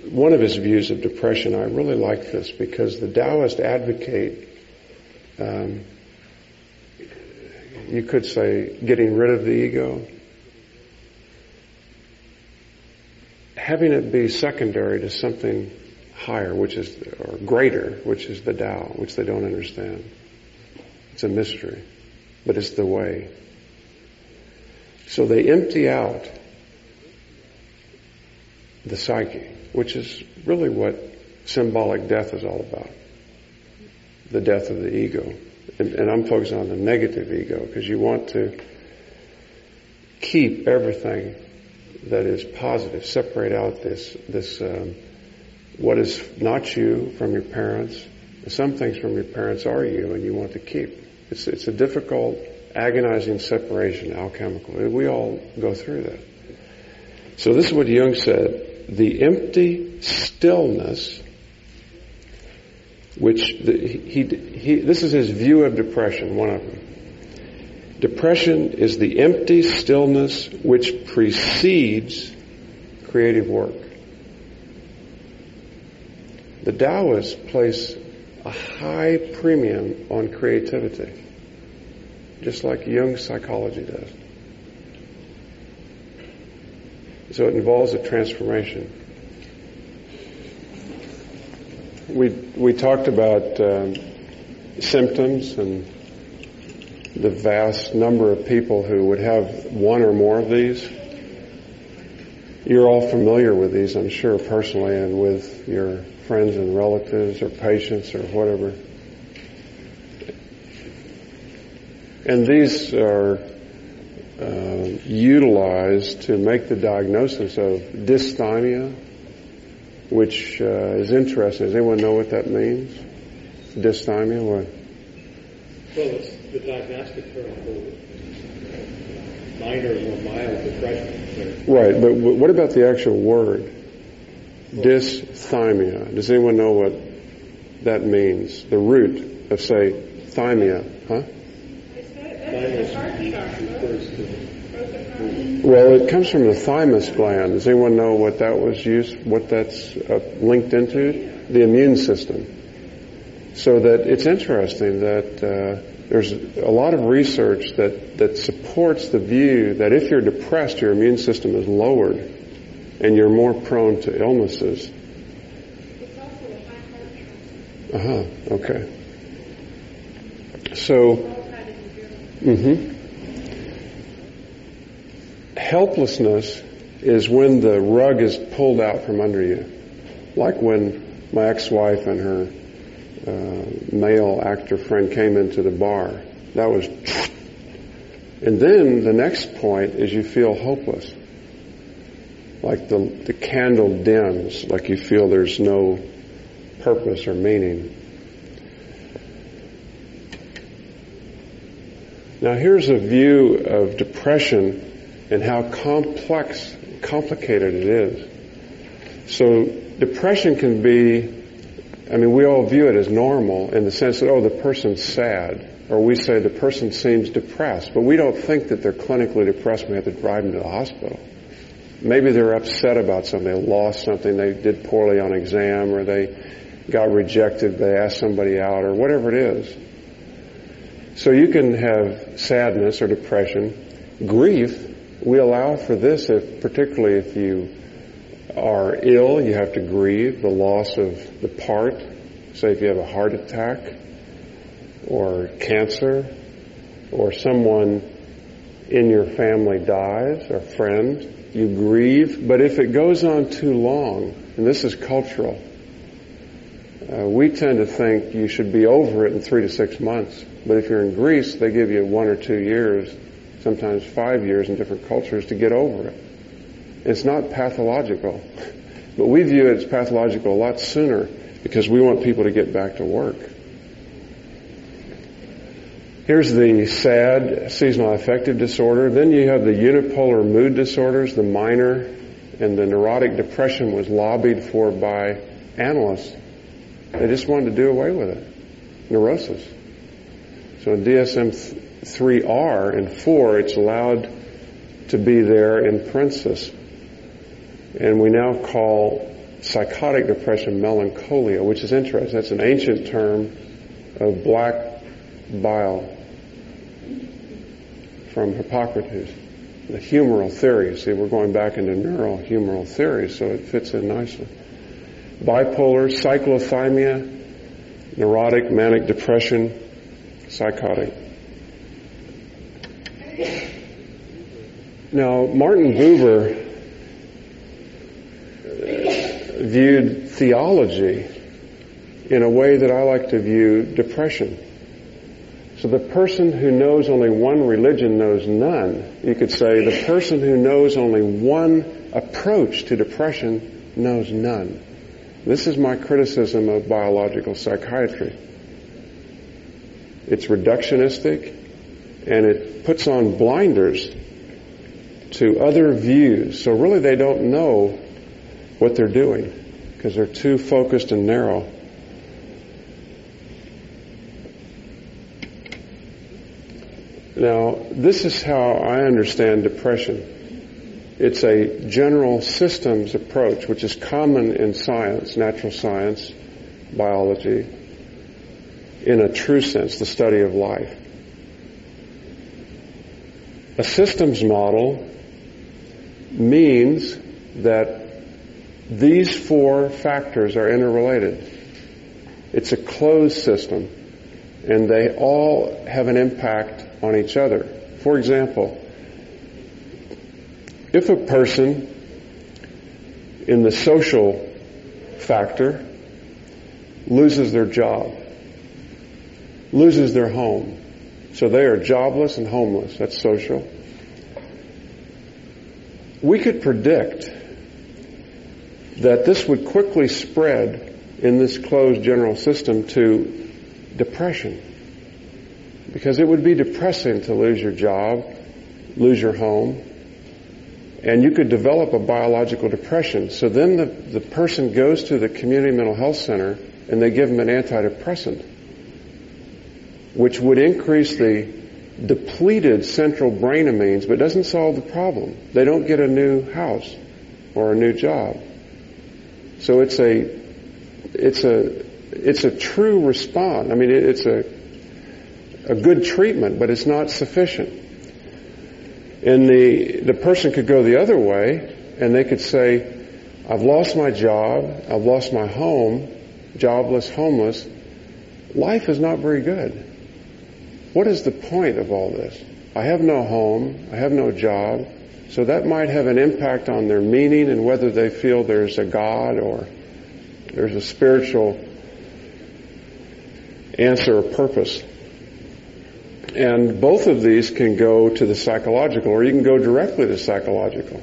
one of his views of depression, I really like this because the Taoists advocate, you could say, getting rid of the ego, having it be secondary to something higher, which is, or greater, which is the Tao, which they don't understand. It's a mystery, but it's the way. So they empty out the psyche, which is really what symbolic death is all about. The death of the ego. And I'm focusing on the negative ego, because you want to keep everything that is positive, separate out this what is not you from your parents. Some things from your parents are you, and you want to keep. It's a difficult, agonizing separation, alchemical. We all go through that. So this is what Jung said: the empty stillness, which this is his view of depression. One of them. Depression is the empty stillness which precedes creative work. The Taoists place a high premium on creativity, just like Jung's psychology does. So it involves a transformation. We talked about symptoms and the vast number of people who would have one or more of these. You're all familiar with these, I'm sure, personally, and with your friends and relatives or patients or whatever. And these are utilized to make the diagnosis of dysthymia, which is interesting. Does anyone know what that means? Dysthymia? What? Well, it's the diagnostic term for minor or mild depression. Right, but what about the actual word? Dysthymia. Does anyone know what that means? The root of, say, thymia, huh? Well, it comes from the thymus gland. Does anyone know what that was used, what that's linked into? The immune system. So that it's interesting that There's a lot of research that supports the view that if you're depressed, your immune system is lowered and you're more prone to illnesses. It's also a high heart rate. Okay. So, helplessness is when the rug is pulled out from under you. Like when my ex-wife and her male actor friend came into the bar. That was... And then the next point is you feel hopeless. Like the candle dims, like you feel there's no purpose or meaning. Now here's a view of depression and how complicated it is. So depression can be, we all view it as normal in the sense that, the person's sad. Or we say the person seems depressed. But we don't think that they're clinically depressed. We have to drive them to the hospital. Maybe they're upset about something. They lost something. They did poorly on exam, or they got rejected. They asked somebody out, or whatever it is. So you can have sadness or depression. Grief, we allow for this, particularly if you are ill, you have to grieve the loss of the part. Say if you have a heart attack or cancer, or someone in your family dies, or friend, you grieve. But if it goes on too long, and this is cultural, we tend to think you should be over it in 3 to 6 months. But if you're in Greece, they give you 1 or 2 years, sometimes 5 years in different cultures to get over it. It's not pathological. But we view it as pathological a lot sooner because we want people to get back to work. Here's the SAD, seasonal affective disorder. Then you have the unipolar mood disorders, the minor, and the neurotic depression was lobbied for by analysts. They just wanted to do away with it. Neurosis. So in DSM-3R and 4, it's allowed to be there in parenthesis. And we now call psychotic depression melancholia, which is interesting. That's an ancient term of black bile from Hippocrates. The humoral theory. See, we're going back into neurohumoral theory, so it fits in nicely. Bipolar, cyclothymia, neurotic, manic depression, psychotic. Now, Martin Buber viewed theology in a way that I like to view depression. So the person who knows only one religion knows none. You could say the person who knows only one approach to depression knows none. This is my criticism of biological psychiatry. It's reductionistic, and it puts on blinders to other views. So really they don't know what they're doing because they're too focused and narrow. Now, this is how I understand depression. It's a general systems approach, which is common in science, natural science, biology, in a true sense, the study of life. A systems model means that these 4 factors are interrelated. It's a closed system, and they all have an impact on each other. For example, if a person in the social factor loses their job, loses their home, so they are jobless and homeless, that's social, we could predict that this would quickly spread in this closed general system to depression. Because it would be depressing to lose your job, lose your home, and you could develop a biological depression. So then the person goes to the community mental health center and they give them an antidepressant, which would increase the depleted central brain amines, but doesn't solve the problem. They don't get a new house or a new job. So it's a true response. I mean, it's a good treatment, but it's not sufficient. And the person could go the other way, and they could say, I've lost my job, I've lost my home, jobless, homeless. Life is not very good. What is the point of all this? I have no home, I have no job, so that might have an impact on their meaning and whether they feel there's a God or there's a spiritual answer or purpose. And both of these can go to the psychological, or you can go directly to psychological.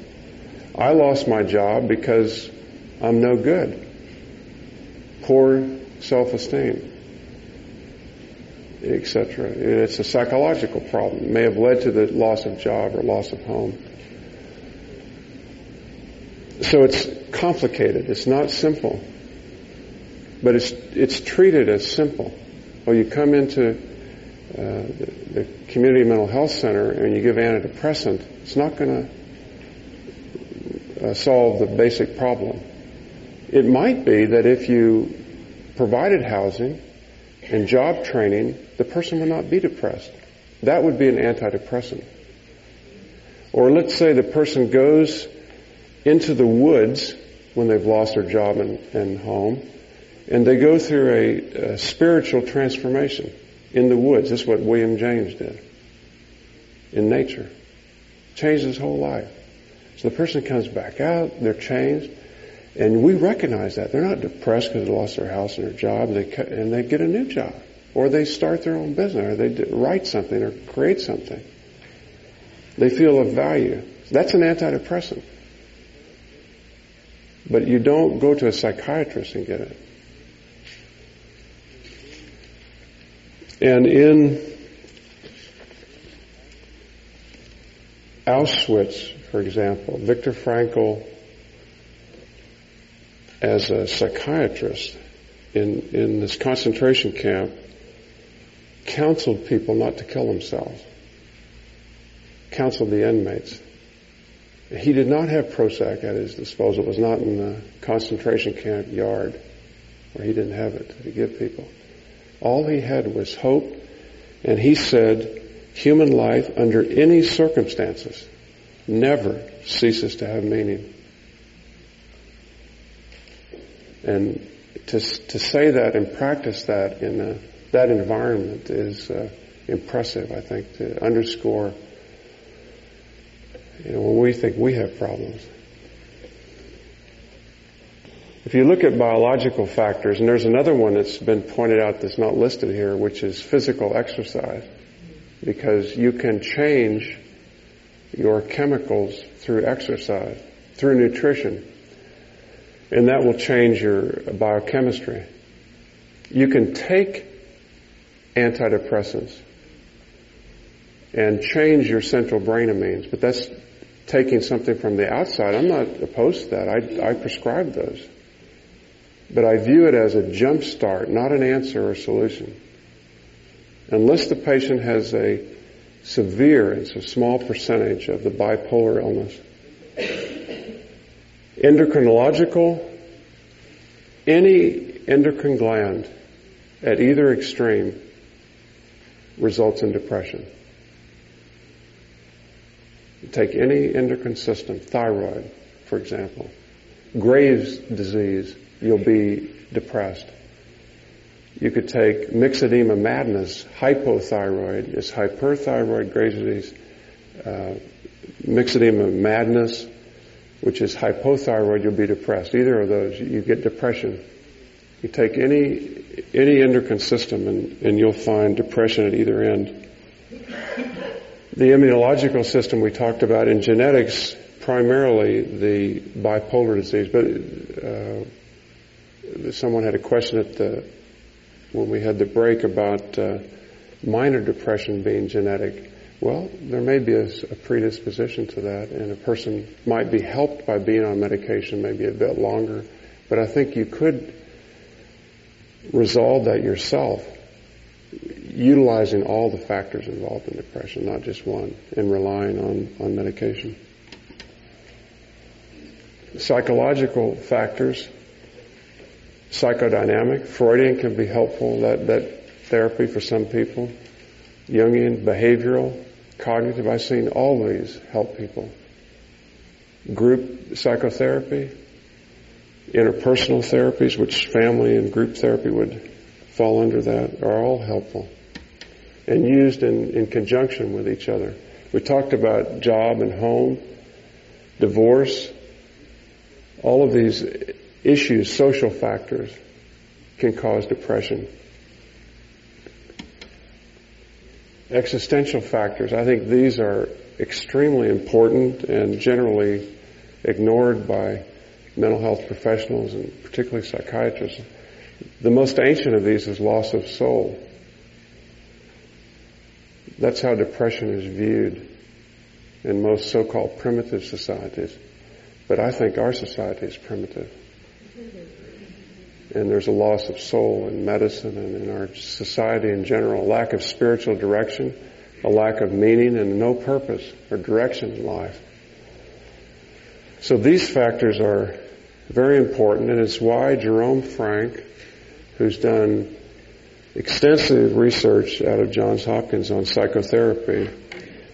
I lost my job because I'm no good. Poor self-esteem, etc. It's a psychological problem. It may have led to the loss of job or loss of home. So it's complicated. It's not simple. But it's treated as simple. Well, you come into the community mental health center and you give antidepressant, it's not going to solve the basic problem. It might be that if you provided housing and job training, the person would not be depressed. That would be an antidepressant. Or let's say the person goes into the woods when they've lost their job and home, and they go through a spiritual transformation in the woods. This is what William James did in nature. Changed his whole life. So the person comes back out, they're changed, and we recognize that. They're not depressed because they lost their house and their job, and they get a new job. Or they start their own business, or they write something, or create something. They feel of value. That's an antidepressant. But you don't go to a psychiatrist and get it. And in Auschwitz, for example, Viktor Frankl, as a psychiatrist in this concentration camp, counseled people not to kill themselves. Counseled the inmates. He did not have Prozac at his disposal. It was not in the concentration camp yard where he didn't have it to give people. All he had was hope, and he said, human life under any circumstances never ceases to have meaning. And to say that and practice that in that environment is impressive, I think, to underscore, when we think we have problems. If you look at biological factors, and there's another one that's been pointed out that's not listed here, which is physical exercise, because you can change your chemicals through exercise, through nutrition, and that will change your biochemistry. You can take antidepressants and change your central brain amines, but that's taking something from the outside. I'm not opposed to that. I prescribe those. But I view it as a jump start, not an answer or solution. Unless the patient has a severe, it's a small percentage of the bipolar illness. Endocrinological, any endocrine gland at either extreme results in depression. You take any endocrine system, thyroid, for example, Graves' disease, you'll be depressed. You could take myxedema madness, hypothyroid, it's hyperthyroid, Graves' disease, myxedema madness, which is hypothyroid, you'll be depressed. Either of those, you get depression. You take any endocrine system and you'll find depression at either end. The immunological system we talked about in genetics, primarily the bipolar disease, but someone had a question when we had the break about minor depression being genetic. Well, there may be a predisposition to that, and a person might be helped by being on medication maybe a bit longer, but I think you could resolve that yourself utilizing all the factors involved in depression, not just one, and relying on medication. Psychological factors, psychodynamic, Freudian can be helpful, that therapy for some people. Jungian, behavioral, cognitive. I've seen all these help people. Group psychotherapy, interpersonal therapies, which family and group therapy would fall under that, are all helpful and used in conjunction with each other. We talked about job and home, divorce. All of these issues, social factors, can cause depression. Existential factors, I think these are extremely important and generally ignored by mental health professionals and particularly psychiatrists. The most ancient of these is loss of soul. That's how depression is viewed in most so-called primitive societies. But I think our society is primitive. And there's a loss of soul in medicine and in our society in general, a lack of spiritual direction, a lack of meaning and no purpose or direction in life. So these factors are very important, and it's why Jerome Frank, who's done extensive research out of Johns Hopkins on psychotherapy,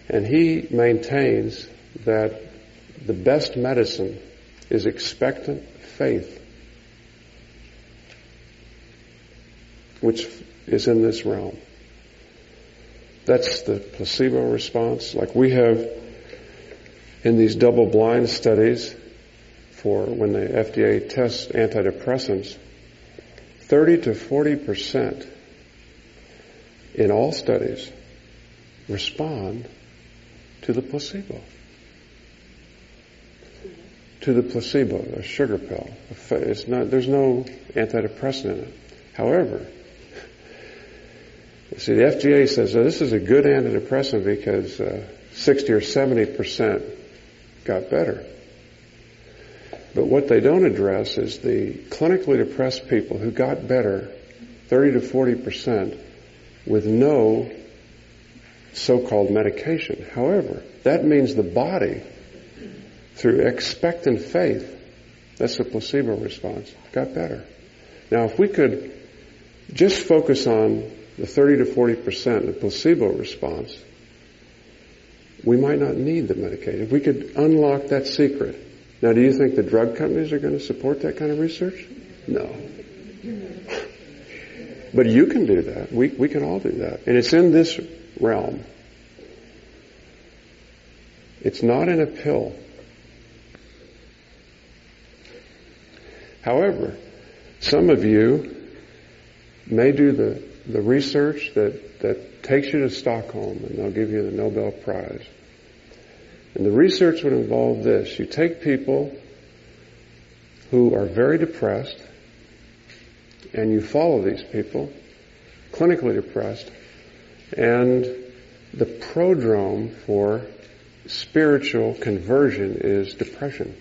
and he maintains that the best medicine is expectant faith, which is in this realm. That's the placebo response. Like we have in these double-blind studies for when the FDA tests antidepressants, 30 to 40% in all studies respond to the placebo. To the placebo, a sugar pill. There's no antidepressant in it. However, see, the FDA says this is a good antidepressant because 60 or 70% got better. But what they don't address is the clinically depressed people who got better, 30 to 40%, with no so-called medication. However, that means the body, through expectant faith, that's the placebo response, got better. Now, if we could just focus on the 30 to 40%, the placebo response, we might not need the medication. If we could unlock that secret. Now, do you think the drug companies are going to support that kind of research? No. But you can do that. We can all do that. And it's in this realm. It's not in a pill. However, some of you may do the research that takes you to Stockholm, and they'll give you the Nobel Prize. And the research would involve this. You take people who are very depressed, and you follow these people, clinically depressed, and the prodrome for spiritual conversion is depression.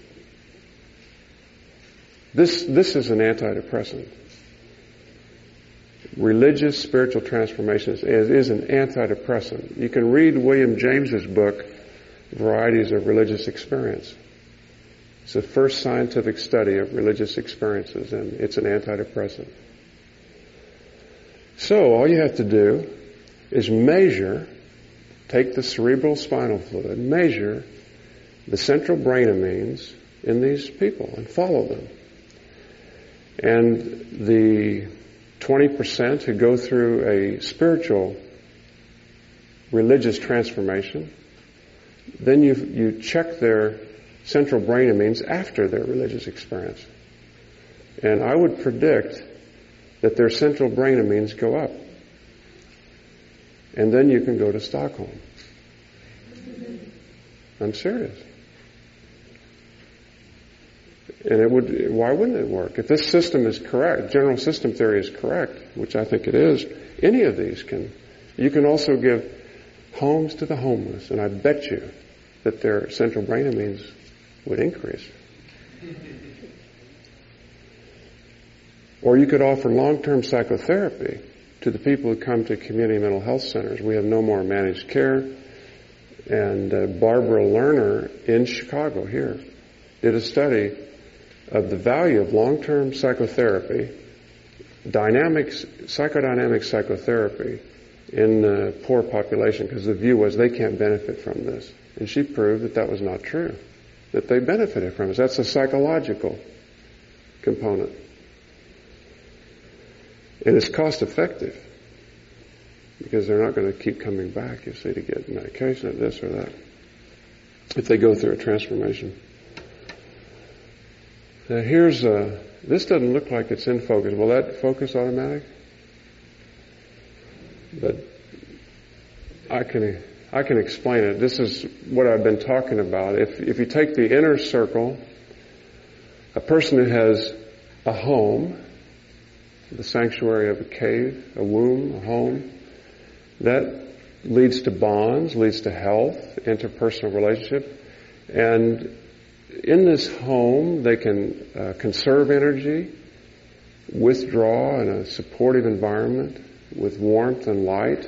This is an antidepressant. Religious spiritual transformation is an antidepressant. You can read William James's book, Varieties of Religious Experience. It's the first scientific study of religious experiences, and it's an antidepressant. So all you have to do is take the cerebral spinal fluid, measure the central brain amines in these people and follow them. And the 20% who go through a spiritual religious transformation, then you check their central brain amines after their religious experience. And I would predict that their central brain amines go up. And then you can go to Stockholm. I'm serious. And why wouldn't it work? If this system is correct, general system theory is correct, which I think it is, any of these you can also give homes to the homeless, and I bet you that their central brain amines would increase. Or you could offer long-term psychotherapy to the people who come to community mental health centers. We have No More Managed Care, and Barbara Lerner in Chicago here did a study of the value of long-term psychotherapy, psychodynamic psychotherapy, in the poor population, because the view was they can't benefit from this. And she proved that that was not true, that they benefited from it. That's a psychological component. And it's cost effective, because they're not going to keep coming back, you see, to get medication or this or that, if they go through a transformation. Now here's this doesn't look like it's in focus. Will that focus automatic? But I can explain it. This is what I've been talking about. If you take the inner circle, a person who has a home, the sanctuary of a cave, a womb, a home, that leads to bonds, leads to health, interpersonal relationship. And in this home, they can conserve energy, withdraw in a supportive environment with warmth and light,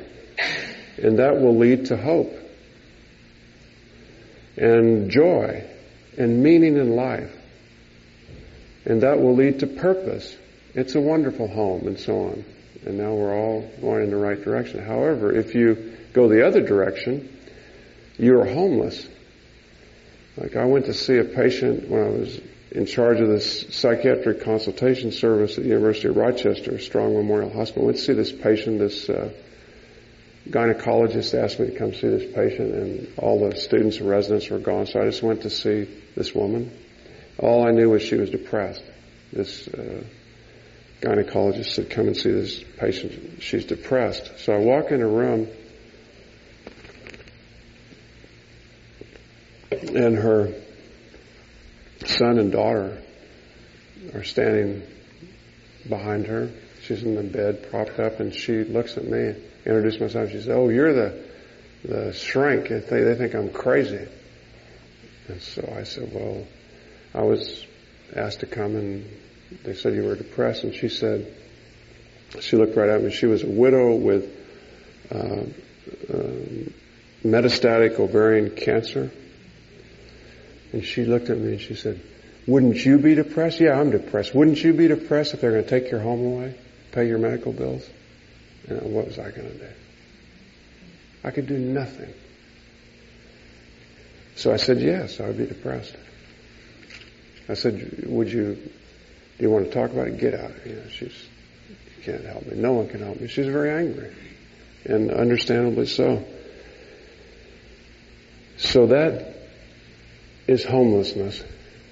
and that will lead to hope and joy and meaning in life. And that will lead to purpose. It's a wonderful home, and so on. And now we're all going in the right direction. However, if you go the other direction, you're homeless. Like I went to see a patient when I was in charge of this psychiatric consultation service at the University of Rochester, Strong Memorial Hospital. I went to see this patient. This gynecologist asked me to come see this patient, and all the students and residents were gone, so I just went to see this woman. All I knew was she was depressed. This gynecologist said, come and see this patient. She's depressed. So I walk in a room, and her son and daughter are standing behind her. She's in the bed, propped up, and she looks at me, introduced myself. She said, "Oh, you're the shrink. They think I'm crazy." And so I said, "Well, I was asked to come, and they said you were depressed." And she said, she looked right at me. She was a widow with metastatic ovarian cancer. And she looked at me and she said, "Wouldn't you be depressed?" "Yeah, I'm depressed." "Wouldn't you be depressed if they're going to take your home away, pay your medical bills?" And what was I going to do? I could do nothing. So I said, yes, I would be depressed. I said, do you want to talk about it? Get out. You can't help me. No one can help me. She's very angry. And understandably so. So that is homelessness,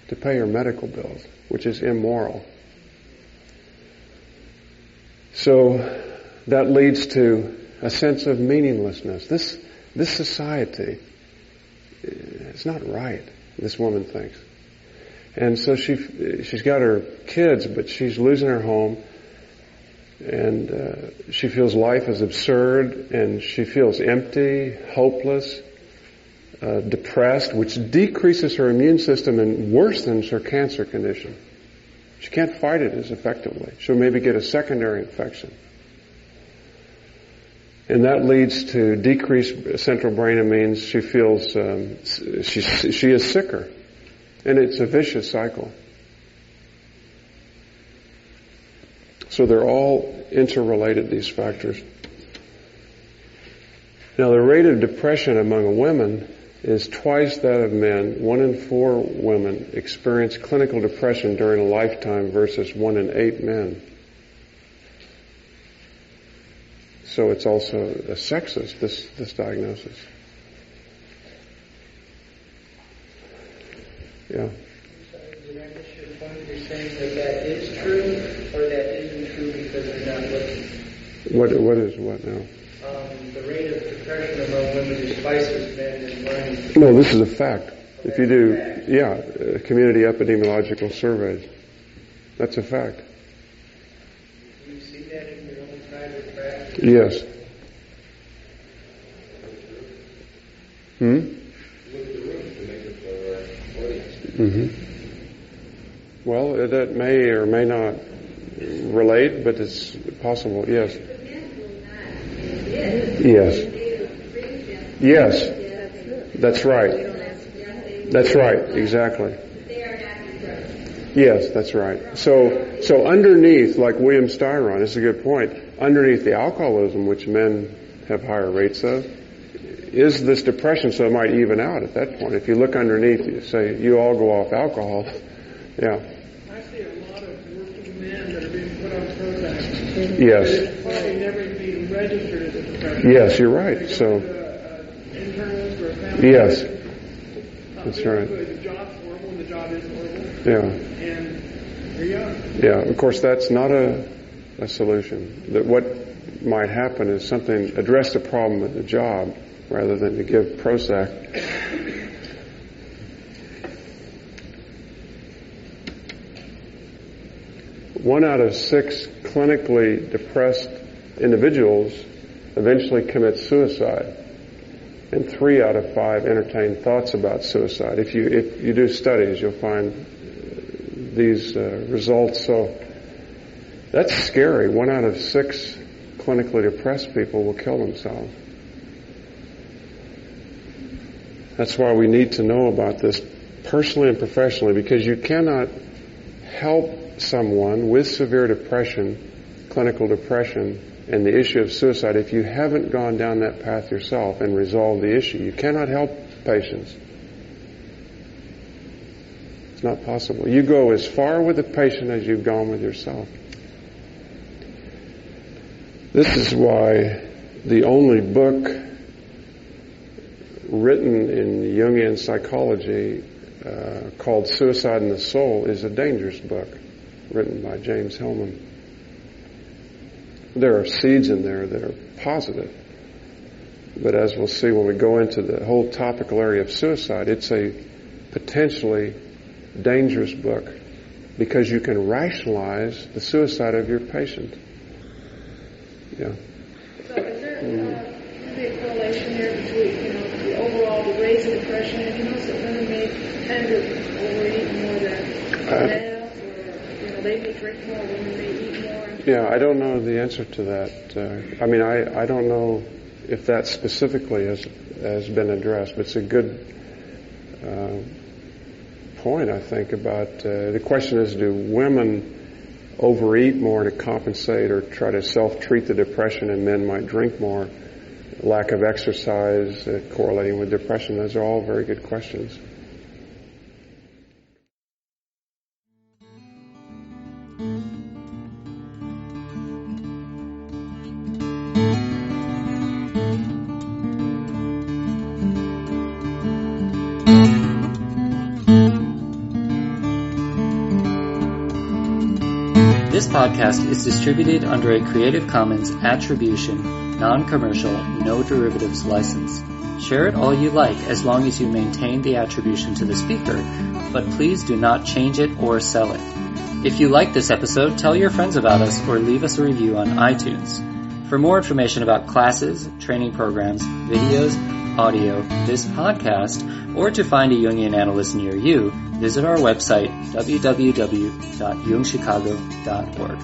to pay your medical bills, which is immoral. So that leads to a sense of meaninglessness. This society, it's not right, this woman thinks. And so she's got her kids, but she's losing her home, and she feels life is absurd, and she feels empty, hopeless, depressed, which decreases her immune system and worsens her cancer condition. She can't fight it as effectively. She'll maybe get a secondary infection. And that leads to decreased central brain amines. She feels she is sicker. And it's a vicious cycle. So they're all interrelated, these factors. Now the rate of depression among women is twice that of men. 1 in 4 women experience clinical depression during a lifetime versus 1 in 8 men. So it's also a sexist, this diagnosis. Yeah. Did I miss your point? You're saying that is true, or that isn't true because they're not looking? What is what now? The rate of depression among women is twice as men as men. No, this is a fact. If you do, community epidemiological surveys, that's a fact. Do you see that in your own private practice? Yes. Well, that may or may not relate, but it's possible, yes. Yes. Yes. That's right. That's right, exactly. Yes, that's right. So underneath, like William Styron, this is a good point, underneath the alcoholism, which men have higher rates of. Is this depression? So it might even out at that point. If you look underneath, you say you all go off alcohol. Yeah. I see a lot of working men that are being put on Prozac. Yes. It's probably never being registered as a depression. Yes, you're right. So. Internist or a family. Yes. That's right. The job's horrible, and the job is horrible. Yeah. And here you are. Yeah. Of course, that's not a solution. That what might happen is something address the problem with the job rather than to give Prozac. One out of 6 clinically depressed individuals eventually commit suicide, and 3 out of 5 entertain thoughts about suicide. If you do studies, you'll find these results. So that's scary. 1 out of 6 clinically depressed people will kill themselves. That's why we need to know about this personally and professionally, because you cannot help someone with severe depression, clinical depression, and the issue of suicide if you haven't gone down that path yourself and resolved the issue. You cannot help patients. It's not possible. You go as far with the patient as you've gone with yourself. This is why the only book written in Jungian psychology called Suicide in the Soul is a dangerous book written by James Hillman. There are seeds in there that are positive, but as we'll see when we go into the whole topical area of suicide, it's a potentially dangerous book because you can rationalize the suicide of your patient. Yeah. So is there a correlation here between, the overall, the raise of depression, and also women may tend to overeat more than males, or, they may drink more, women may eat more? Yeah, I don't know the answer to that. I don't know if that specifically has been addressed, but it's a good point, I think, about the question is, do women overeat more to compensate or try to self-treat the depression, and men might drink more? Lack of exercise correlating with depression. Those are all very good questions. This podcast is distributed under a Creative Commons Attribution, Non-Commercial, No Derivatives license. Share it all you like as long as you maintain the attribution to the speaker, but please do not change it or sell it. If you like this episode, tell your friends about us or leave us a review on iTunes. For more information about classes, training programs, videos, audio, this podcast, or to find a Jungian analyst near you, visit our website, www.jungchicago.org.